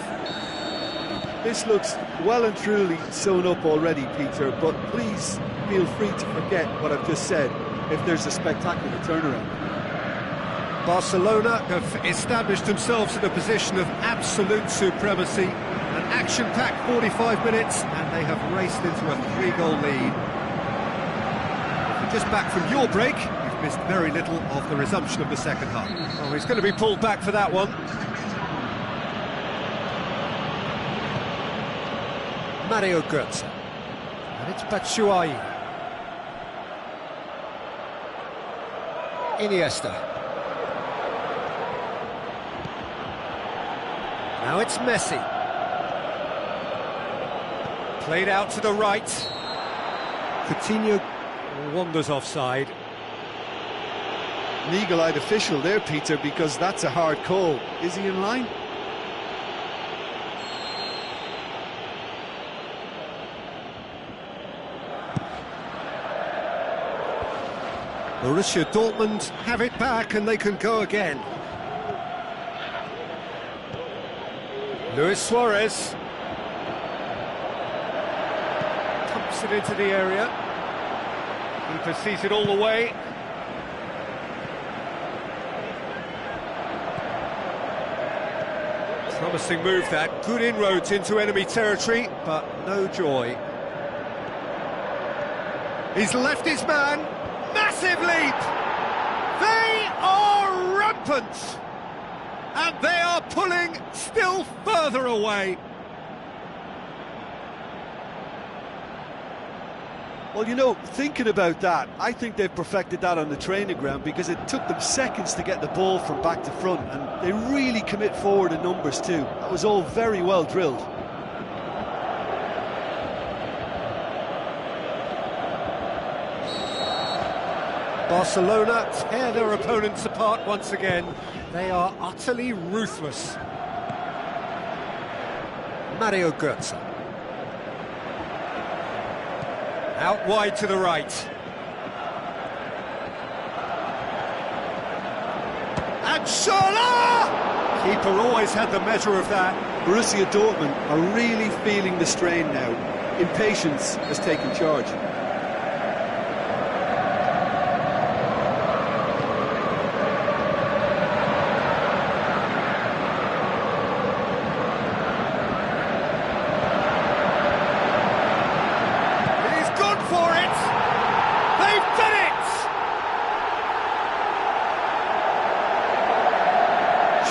B: This looks well and truly sewn up already, Peter, but please feel free to forget what I've just said if there's a spectacular turnaround.
A: Barcelona have established themselves in a position of absolute supremacy. An action-packed 45 minutes, and they have raced into a 3-goal lead. If you're just back from your break, you've missed very little of the resumption of the second half. Oh, he's going to be pulled back for that one. Mario Götze. And it's Batshuayi. Iniesta. Now it's Messi. Played out to the right. Coutinho wanders offside.
B: An eagle-eyed official there, Peter, because that's a hard call. Is he in line?
A: Borussia Dortmund have it back and they can go again. Luis Suarez. Pumps it into the area. Keeper sees it all the way. Promising move that. Good inroads into enemy territory, but no joy. He's left his man. Massive leap! They are rampant! And they are pulling still further away.
B: Well, you know, thinking about that, I think they've perfected that on the training ground because it took them seconds to get the ball from back to front, and they really commit forward in numbers too. That was all very well drilled.
A: Barcelona tear their opponents apart once again. They are utterly ruthless. Mario Götze. Out wide to the right. And Salah! Keeper always had the measure of that.
B: Borussia Dortmund are really feeling the strain now. Impatience has taken charge.
A: He's gone for it! They've done it!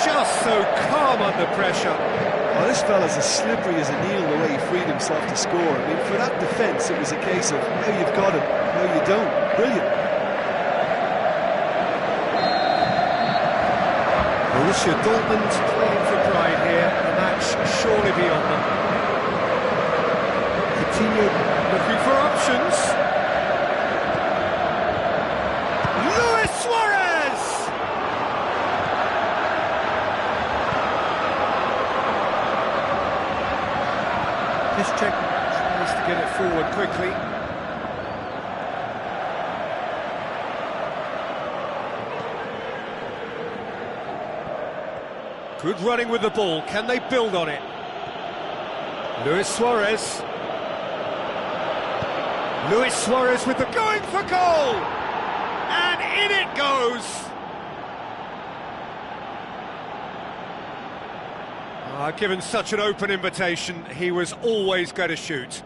A: Just so calm under pressure.
B: Oh, this fella's as slippery as a needle the way he freed himself to score. I mean, for that defence, it was a case of how you've got him, how you don't. Brilliant.
A: Borussia Dortmund playing for pride here. The match surely beyond them. Continue looking for options. Luis Suarez! This check tries to get it forward quickly. Good running with the ball. Can they build on it? Luis Suarez. Luis Suarez with the going for goal! And in it goes! Given such an open invitation, he was always going to shoot.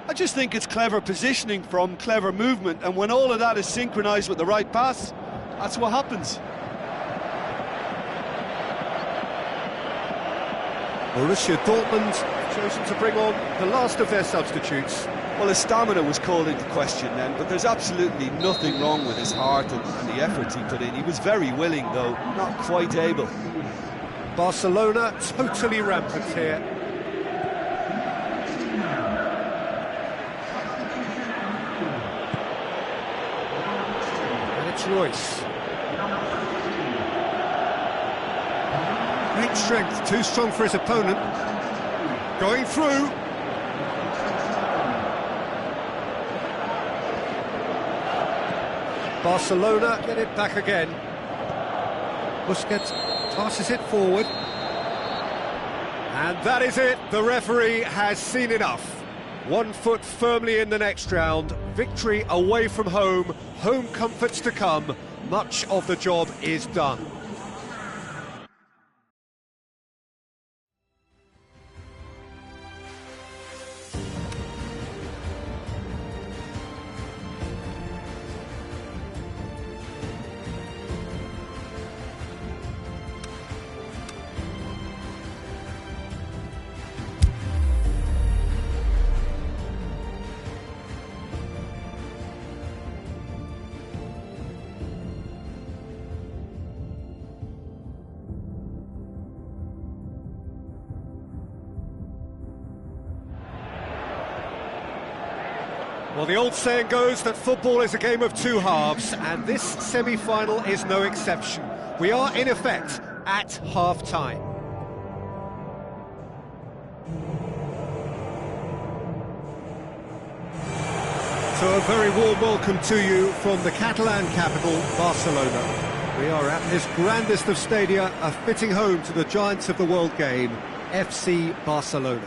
B: I just think it's clever positioning from clever movement, and when all of that is synchronised with the right pass, that's what happens.
A: Borussia Dortmund chosen to bring on the last of their substitutes.
B: Well, his stamina was called into question then, but there's absolutely nothing wrong with his heart and the efforts he put in. He was very willing, though, not quite able.
A: Barcelona totally rampant here. And it's Royce. Great strength, too strong for his opponent. Going through. Barcelona get it back again. Busquets passes it forward. And that is it. The referee has seen enough. 1 foot firmly in the next round. Victory away from home. Home comforts to come. Much of the job is done. Well, the old saying goes that football is a game of two halves, and this semi-final is no exception. We are, in effect, at half-time. So a very warm welcome to you from the Catalan capital, Barcelona. We are at this grandest of stadia, a fitting home to the giants of the world game, FC Barcelona.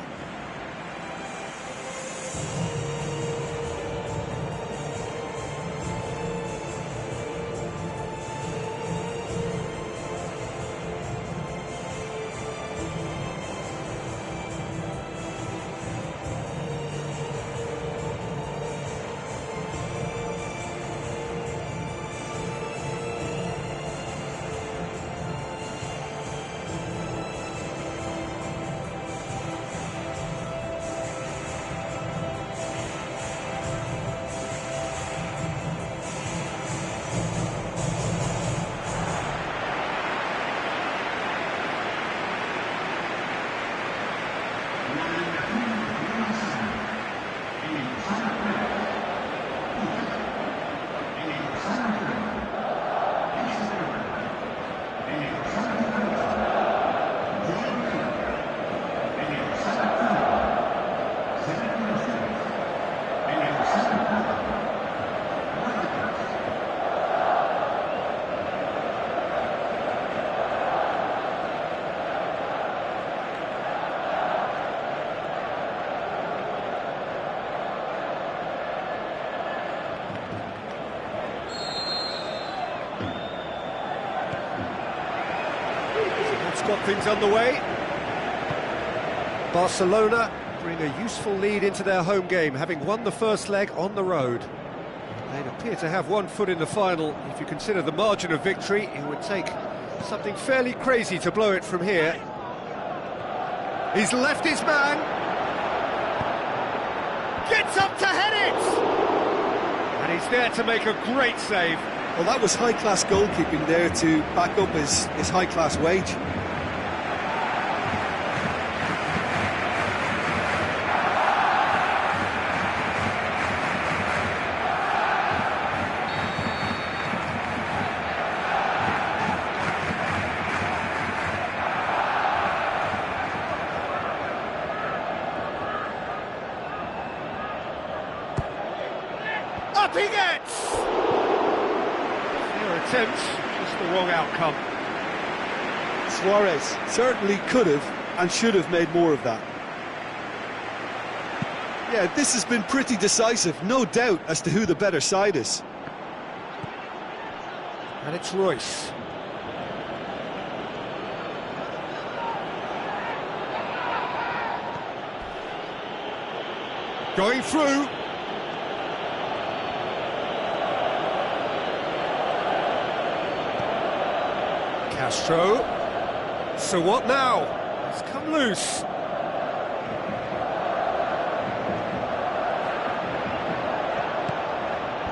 A: got things underway. Barcelona bring a useful lead into their home game, having won the first leg on the road. They'd appear to have one foot in the final. If you consider the margin of victory, it would take something fairly crazy to blow it from here. He's left his man. Gets up to head it! And he's there to make a great save.
B: Well, that was high-class goalkeeping there to back up his high-class wage.
A: Up he gets! Their attempts, just the wrong outcome.
B: Suarez certainly could have and should have made more of that. Yeah, this has been pretty decisive, no doubt as to who the better side is.
A: And it's Royce. Going through. Castro. So what now? It's come loose.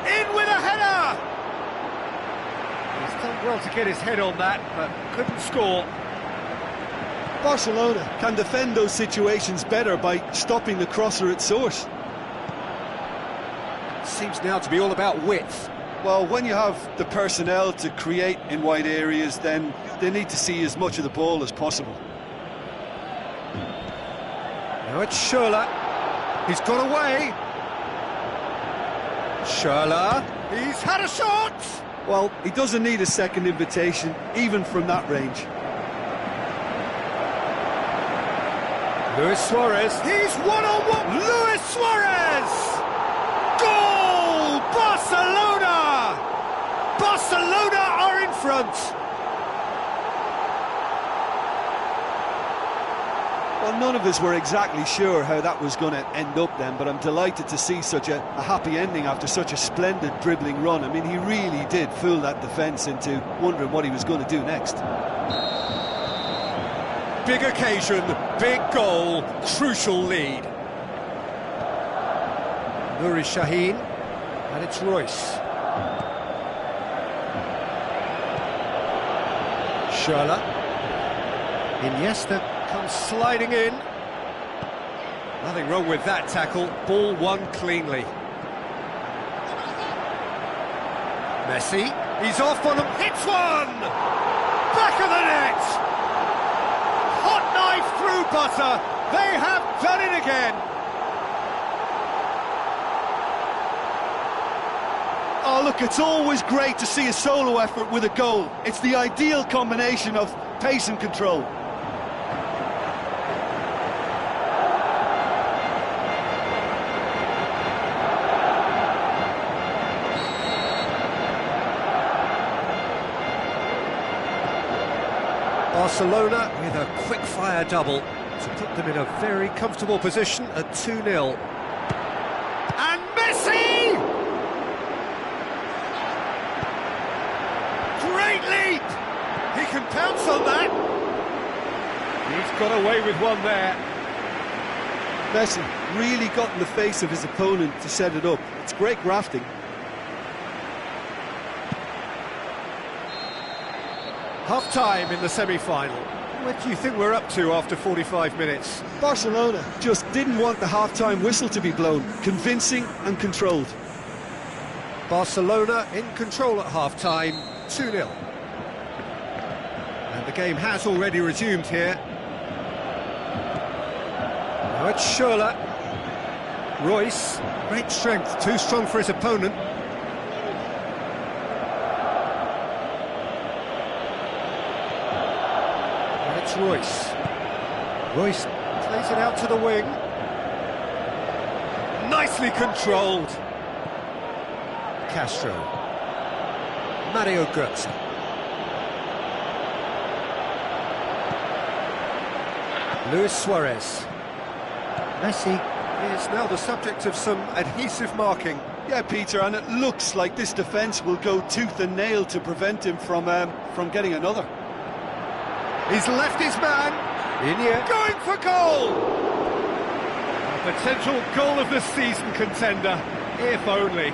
A: In with a header! He's done well to get his head on that, but couldn't score.
B: Barcelona can defend those situations better by stopping the crosser at source.
A: Seems now to be all about width.
B: Well, when you have the personnel to create in wide areas, then they need to see as much of the ball as possible.
A: Now it's Schürrle. He's got away. Schürrle. He's had a shot.
B: Well, he doesn't need a second invitation, even from that range.
A: Luis Suarez. He's one-on-one. Luis Suarez. Goal! Barcelona! Barcelona are in front.
B: Well, none of us were exactly sure how that was going to end up then, but I'm delighted to see such a happy ending after such a splendid dribbling run. I mean, he really did fool that defence into wondering what he was going to do next.
A: Big occasion, big goal, crucial lead. Nuri Sahin, and it's Royce. Schürrle. Iniesta comes sliding in. Nothing wrong with that tackle. Ball won cleanly. Messi. He's off on him. Hits one! Back of the net! Hot knife through butter. They have done it again.
B: Oh, look, it's always great to see a solo effort with a goal. It's the ideal combination of pace and control.
A: Barcelona with a quick-fire double to put them in a very comfortable position at 2-0. And Messi! Great leap! He can pounce on that. He's got away with one there.
B: Messi really got in the face of his opponent to set it up. It's great grafting.
A: Half-time in the semi-final. What do you think we're up to after 45 minutes?
B: Barcelona just didn't want the half-time whistle to be blown. Convincing and controlled.
A: Barcelona in control at half-time, 2-0. And the game has already resumed here. Now it's Schürrle. Royce, great strength, too strong for his opponent. And it's Royce. Royce plays it out to the wing. Nicely controlled. Castro. Mario Götze. Luis Suarez. Messi is now the subject of some adhesive marking.
B: Yeah, Peter, and it looks like this defence will go tooth and nail to prevent him from getting another.
A: He's left his man. Iniesta going for goal. A potential goal of the season contender, if only.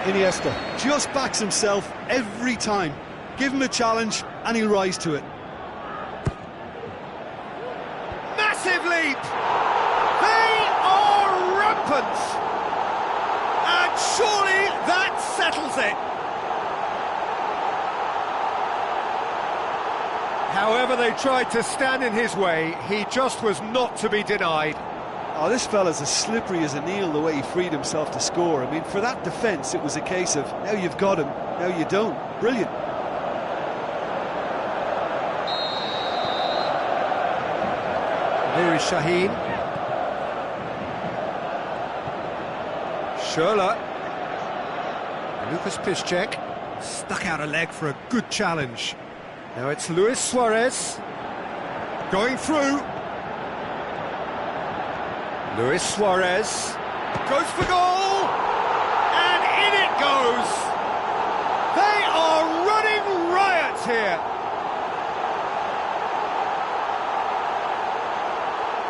B: Iniesta just backs himself every time. Give him a challenge and he'll rise to it.
A: Massive leap! They are rampant! And surely that settles it. However they tried to stand in his way, he just was not to be denied.
B: Oh, this fella's as slippery as an eel the way he freed himself to score. I mean, for that defence, it was a case of, now you've got him, now you don't. Brilliant.
A: Here is Shaheen. Schürrle. Lucas Piszczek stuck out a leg for a good challenge. Now it's Luis Suarez going through. Luis Suarez goes for goal, and in it goes. They are running riot here.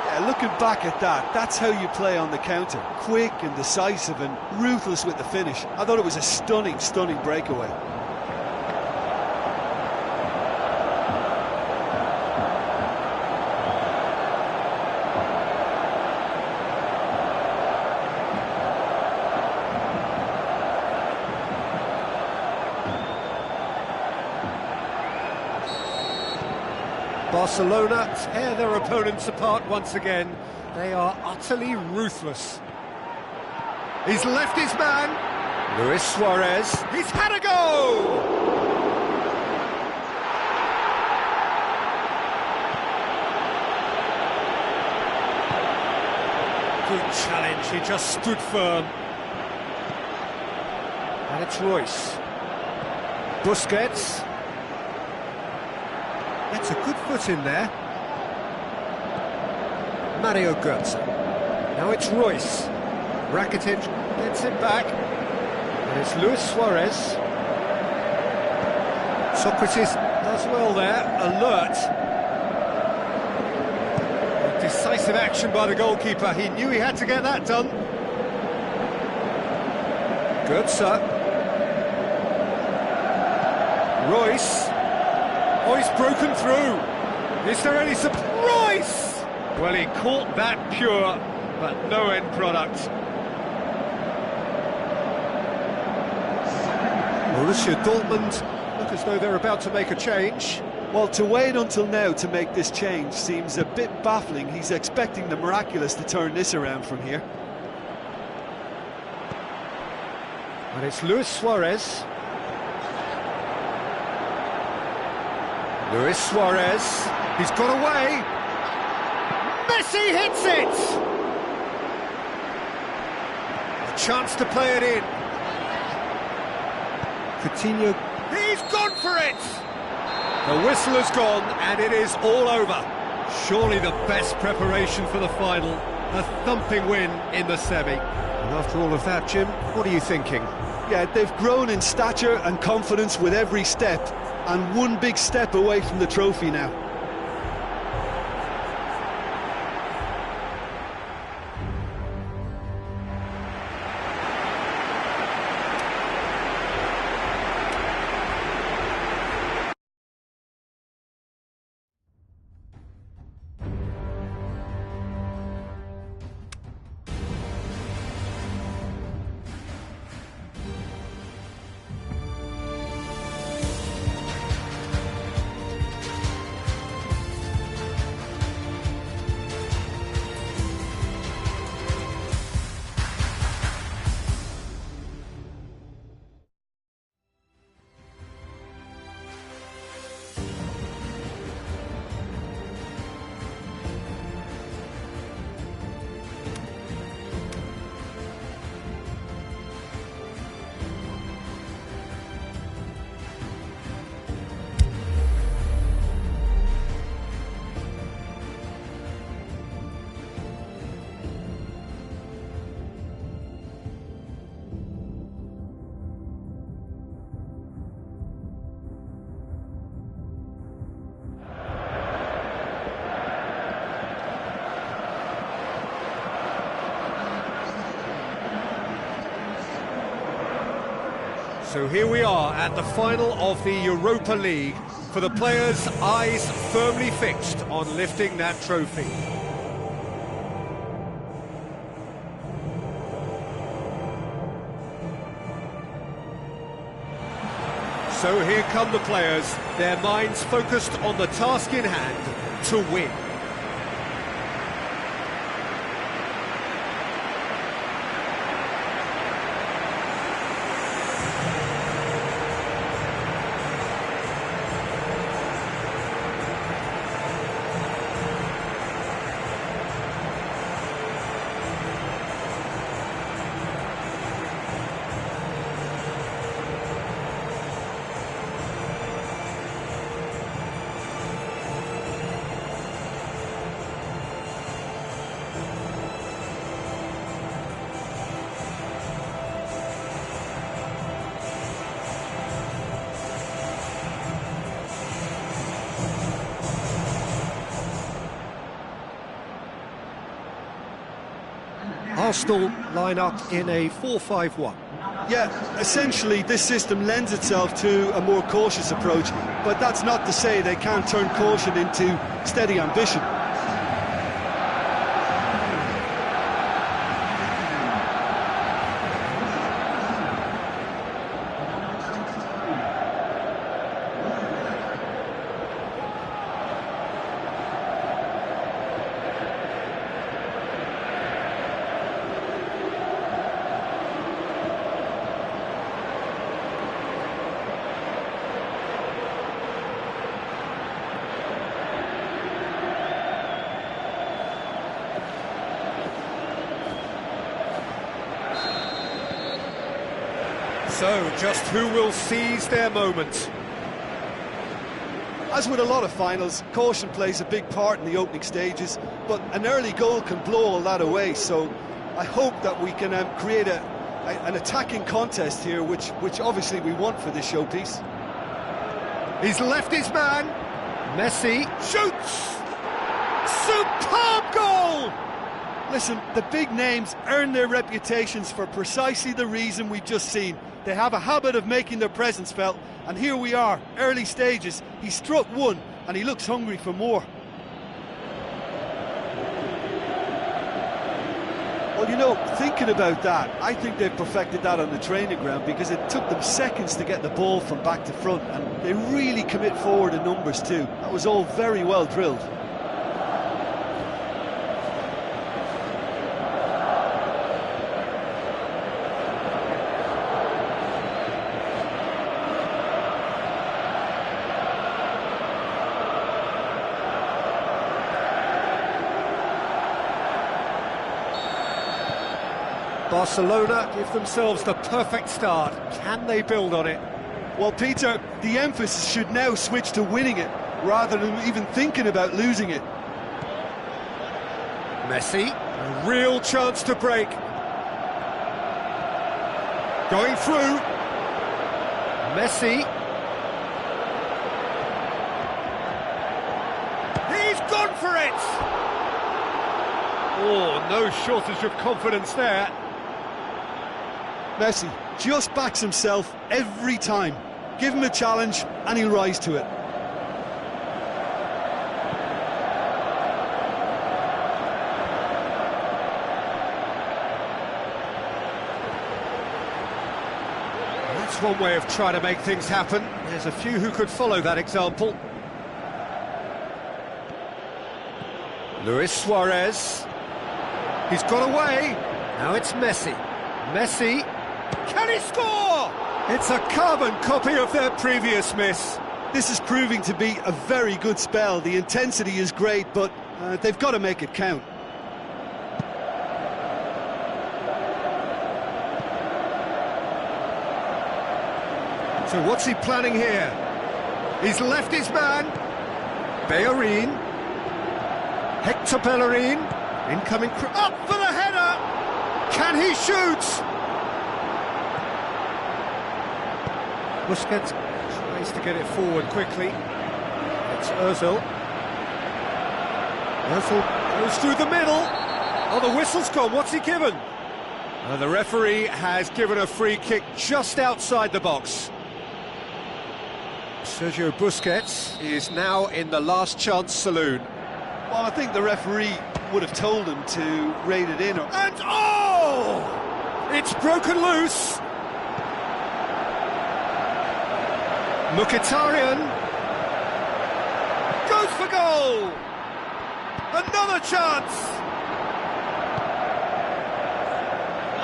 B: Yeah, looking back at that, that's how you play on the counter. Quick and decisive and ruthless with the finish. I thought it was a stunning, stunning breakaway.
A: Barcelona tear their opponents apart once again. They are utterly ruthless. He's left his man. Luis Suarez. He's had a go! Good challenge, he just stood firm. And it's Royce. Busquets. That's a good foot in there. Mario Götze. Now it's Royce. Rakitic gets it back. And it's Luis Suarez. Socrates does well there, alert. Decisive action by the goalkeeper. He knew he had to get that done. Götze. Royce. Oh, he's broken through. Is there any surprise? Well, he caught that pure, but no end product. Borussia Dortmund look as though they're about to make a change.
B: Well, to wait until now to make this change seems a bit baffling. He's expecting the miraculous to turn this around from here.
A: And it's Luis Suarez. Luis Suarez, he's got away. Messi hits it! A chance to play it in. Coutinho, he's gone for it! The whistle has gone and it is all over. Surely the best preparation for the final. A thumping win in the semi. And after all of that, Jim, what are you thinking?
B: Yeah, they've grown in stature and confidence with every step. And one big step away from the trophy now.
A: So here we are at the final of the Europa League, for the players' eyes firmly fixed on lifting that trophy. So here come the players, their minds focused on the task in hand to win. Arsenal line up in a 4-5-1.
B: Yeah, essentially this system lends itself to a more cautious approach, but that's not to say they can't turn caution into steady ambition.
A: So, just who will seize their moment?
B: As with a lot of finals, caution plays a big part in the opening stages, but an early goal can blow all that away, so I hope that we can create an attacking contest here, which obviously we want for this showpiece.
A: He's left his man. Messi shoots! Superb goal!
B: Listen, the big names earn their reputations for precisely the reason we've just seen. They have a habit of making their presence felt, and here we are, early stages. He struck one, and he looks hungry for more. Well, you know, thinking about that, I think they've perfected that on the training ground, because it took them seconds to get the ball from back to front, and they really commit forward in numbers too. That was all very well drilled.
A: Barcelona give themselves the perfect start. Can they build on it?
B: Well, Peter, the emphasis should now switch to winning it, rather than even thinking about losing it.
A: Messi, a real chance to break. Going through. Messi. He's gone for it! Oh, no shortage of confidence there.
B: Messi just backs himself every time. Give him a challenge and he'll rise to it.
A: That's one way of trying to make things happen. There's a few who could follow that example. Luis Suarez. He's got away. Now it's Messi. Messi. Can he score? It's a carbon copy of their previous miss.
B: This is proving to be a very good spell. The intensity is great, but they've got to make it count.
A: So what's he planning here? He's left his man. Bellerin. Hector Bellerin. Incoming. Up for the header! Can he shoot? Busquets tries to get it forward quickly. It's Ozil. Ozil goes through the middle. Oh, the whistle's gone. What's he given? The referee has given a free kick just outside the box. Sergio Busquets is now in the last chance saloon.
B: Well, I think the referee would have told him to rate it in. And oh!
A: It's broken loose. Mkhitaryan goes for goal. Another chance.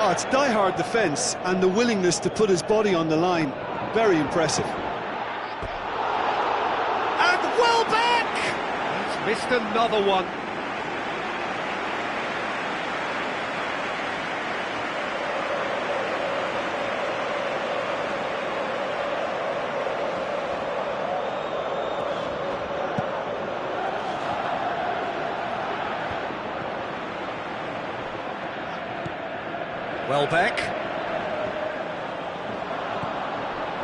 B: Oh, it's die-hard defence and the willingness to put his body on the line. Very impressive.
A: And well back! He's missed another one. Welbeck.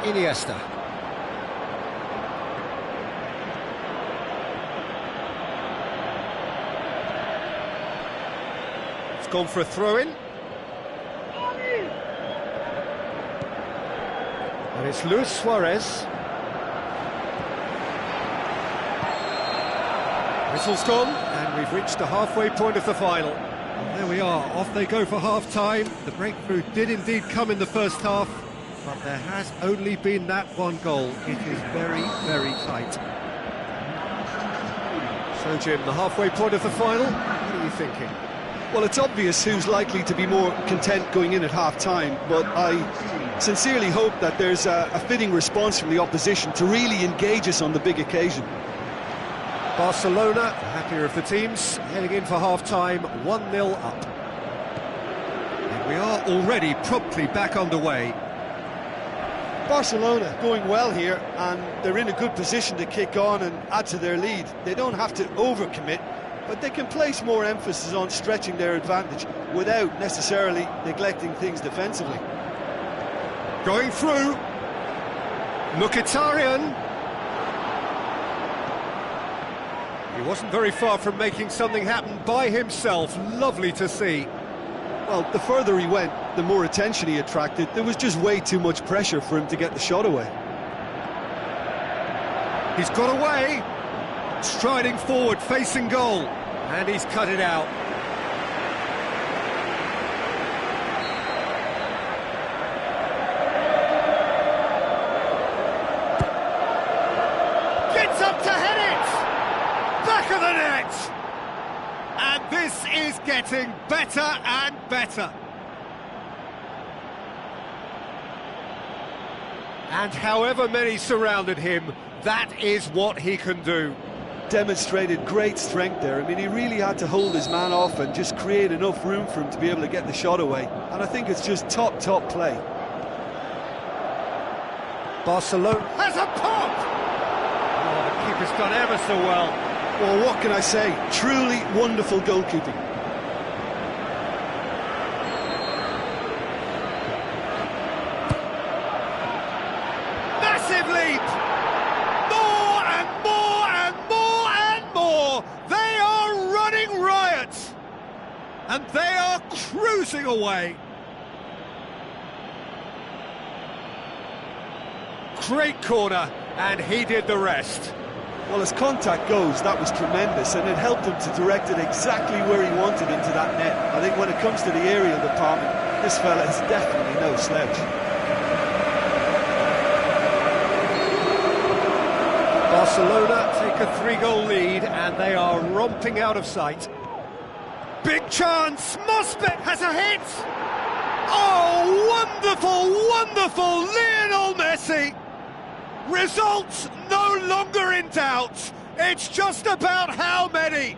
A: Iniesta. It's gone for a throw-in. And it's Luis Suarez. Whistle's gone, and we've reached the halfway point of the final. And there we are, off they go for half-time. The breakthrough did indeed come in the first half, but there has only been that one goal. It is very, very tight. So, Jim, the halfway point of the final, what are you thinking?
B: Well, it's obvious who's likely to be more content going in at half-time, but I sincerely hope that there's a fitting response from the opposition to really engage us on the big occasion.
A: Barcelona, the happier of the teams, heading in for half-time, 1-0 up. And we are already promptly back underway.
B: Barcelona going well here, and they're in a good position to kick on and add to their lead. They don't have to overcommit, but they can place more emphasis on stretching their advantage without necessarily neglecting things defensively.
A: Going through. Mkhitaryan. He wasn't very far from making something happen by himself. Lovely to see.
B: Well, the further he went, the more attention he attracted. There was just way too much pressure for him to get the shot away.
A: He's got away. Striding forward, facing goal. And he's cut it out. Gets up to head it! Back of the net! And this is getting better and better. And however many surrounded him, that is what he can do.
B: Demonstrated great strength there. I mean, he really had to hold his man off and just create enough room for him to be able to get the shot away. And I think it's just top play.
A: Barcelona has a pop! Oh, the keeper's done ever so well.
B: Well, what can I say? Truly wonderful goalkeeping.
A: Massive leap! More and more and more and more! They are running riot! And they are cruising away! Great corner, and he did the rest.
B: Well, as contact goes, that was tremendous, and it helped him to direct it exactly where he wanted into that net. I think when it comes to the aerial department, this fella is definitely no slouch.
A: Barcelona take a 3-goal lead, and they are romping out of sight. Big chance! Mosbet has a hit! Oh, wonderful, wonderful Lionel Messi! Results no longer in doubt. It's just about how many.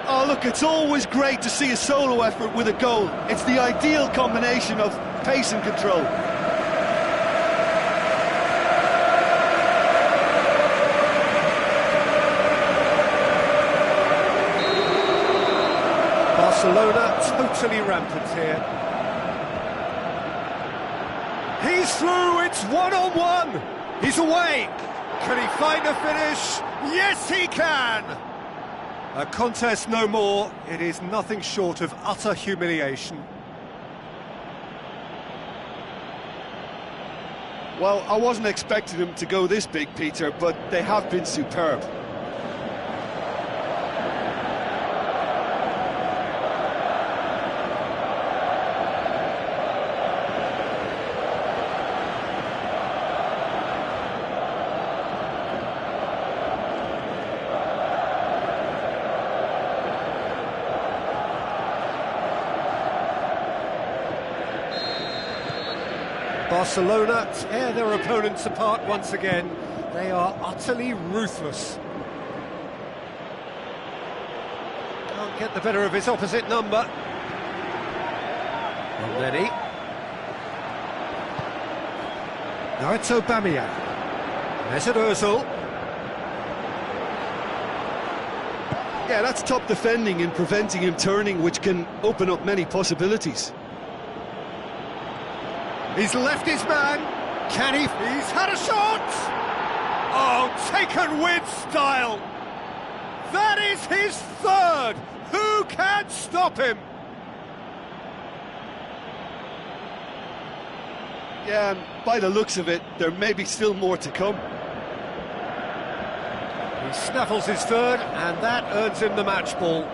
B: Oh, look, it's always great to see a solo effort with a goal. It's the ideal combination of pace and control.
A: Barcelona totally rampant here. He's through, it's one-on-one. He's away. Can he find a finish? Yes, he can. A contest no more. It is nothing short of utter humiliation.
B: Well, I wasn't expecting them to go this big, Peter, but they have been superb.
A: Barcelona tear their opponents apart once again. They are utterly ruthless. Can't get the better of his opposite number. Lenny. Now it's Aubameyang. Mesut Ozil.
B: Yeah, that's top defending and preventing him turning, which can open up many possibilities.
A: He's left his man. Can he? He's had a shot! Oh, taken with style! That is his third! Who can stop him?
B: Yeah, and by the looks of it, there may be still more to come.
A: He snaffles his third, and that earns him the match ball.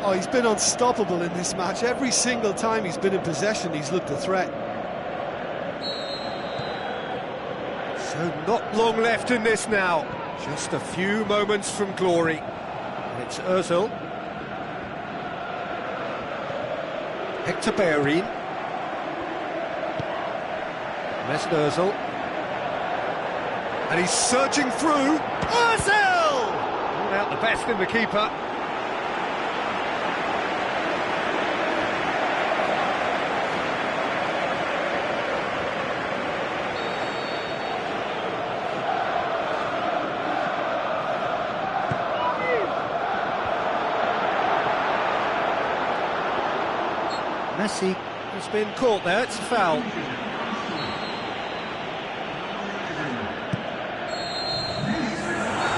B: Oh, he's been unstoppable in this match. Every single time he's been in possession, he's looked a threat.
A: So not long left in this now. Just a few moments from glory. It's Ozil. Hector Bellerin. Mesut Ozil. And he's surging through. Ozil! Pulled out the best in the keeper. Messi has been caught there, it's a foul.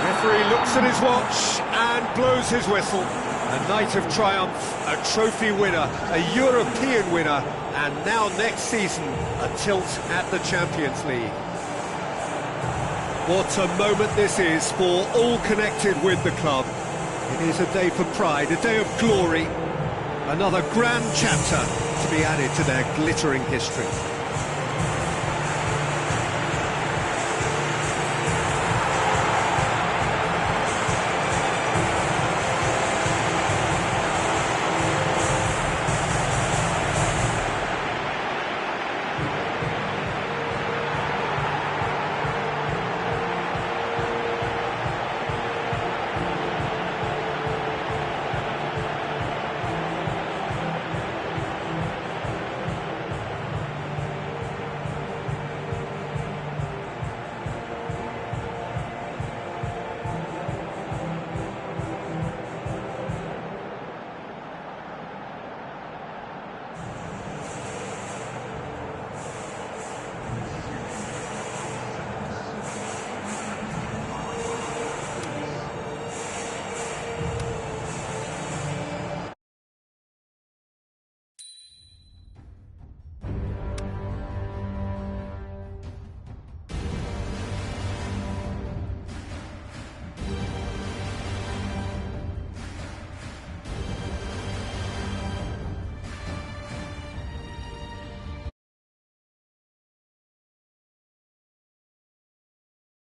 A: Referee looks at his watch and blows his whistle. A night of triumph, a trophy winner, a European winner, and now next season, a tilt at the Champions League. What a moment this is for all connected with the club. It is a day for pride, a day of glory. Another grand chapter to be added to their glittering history.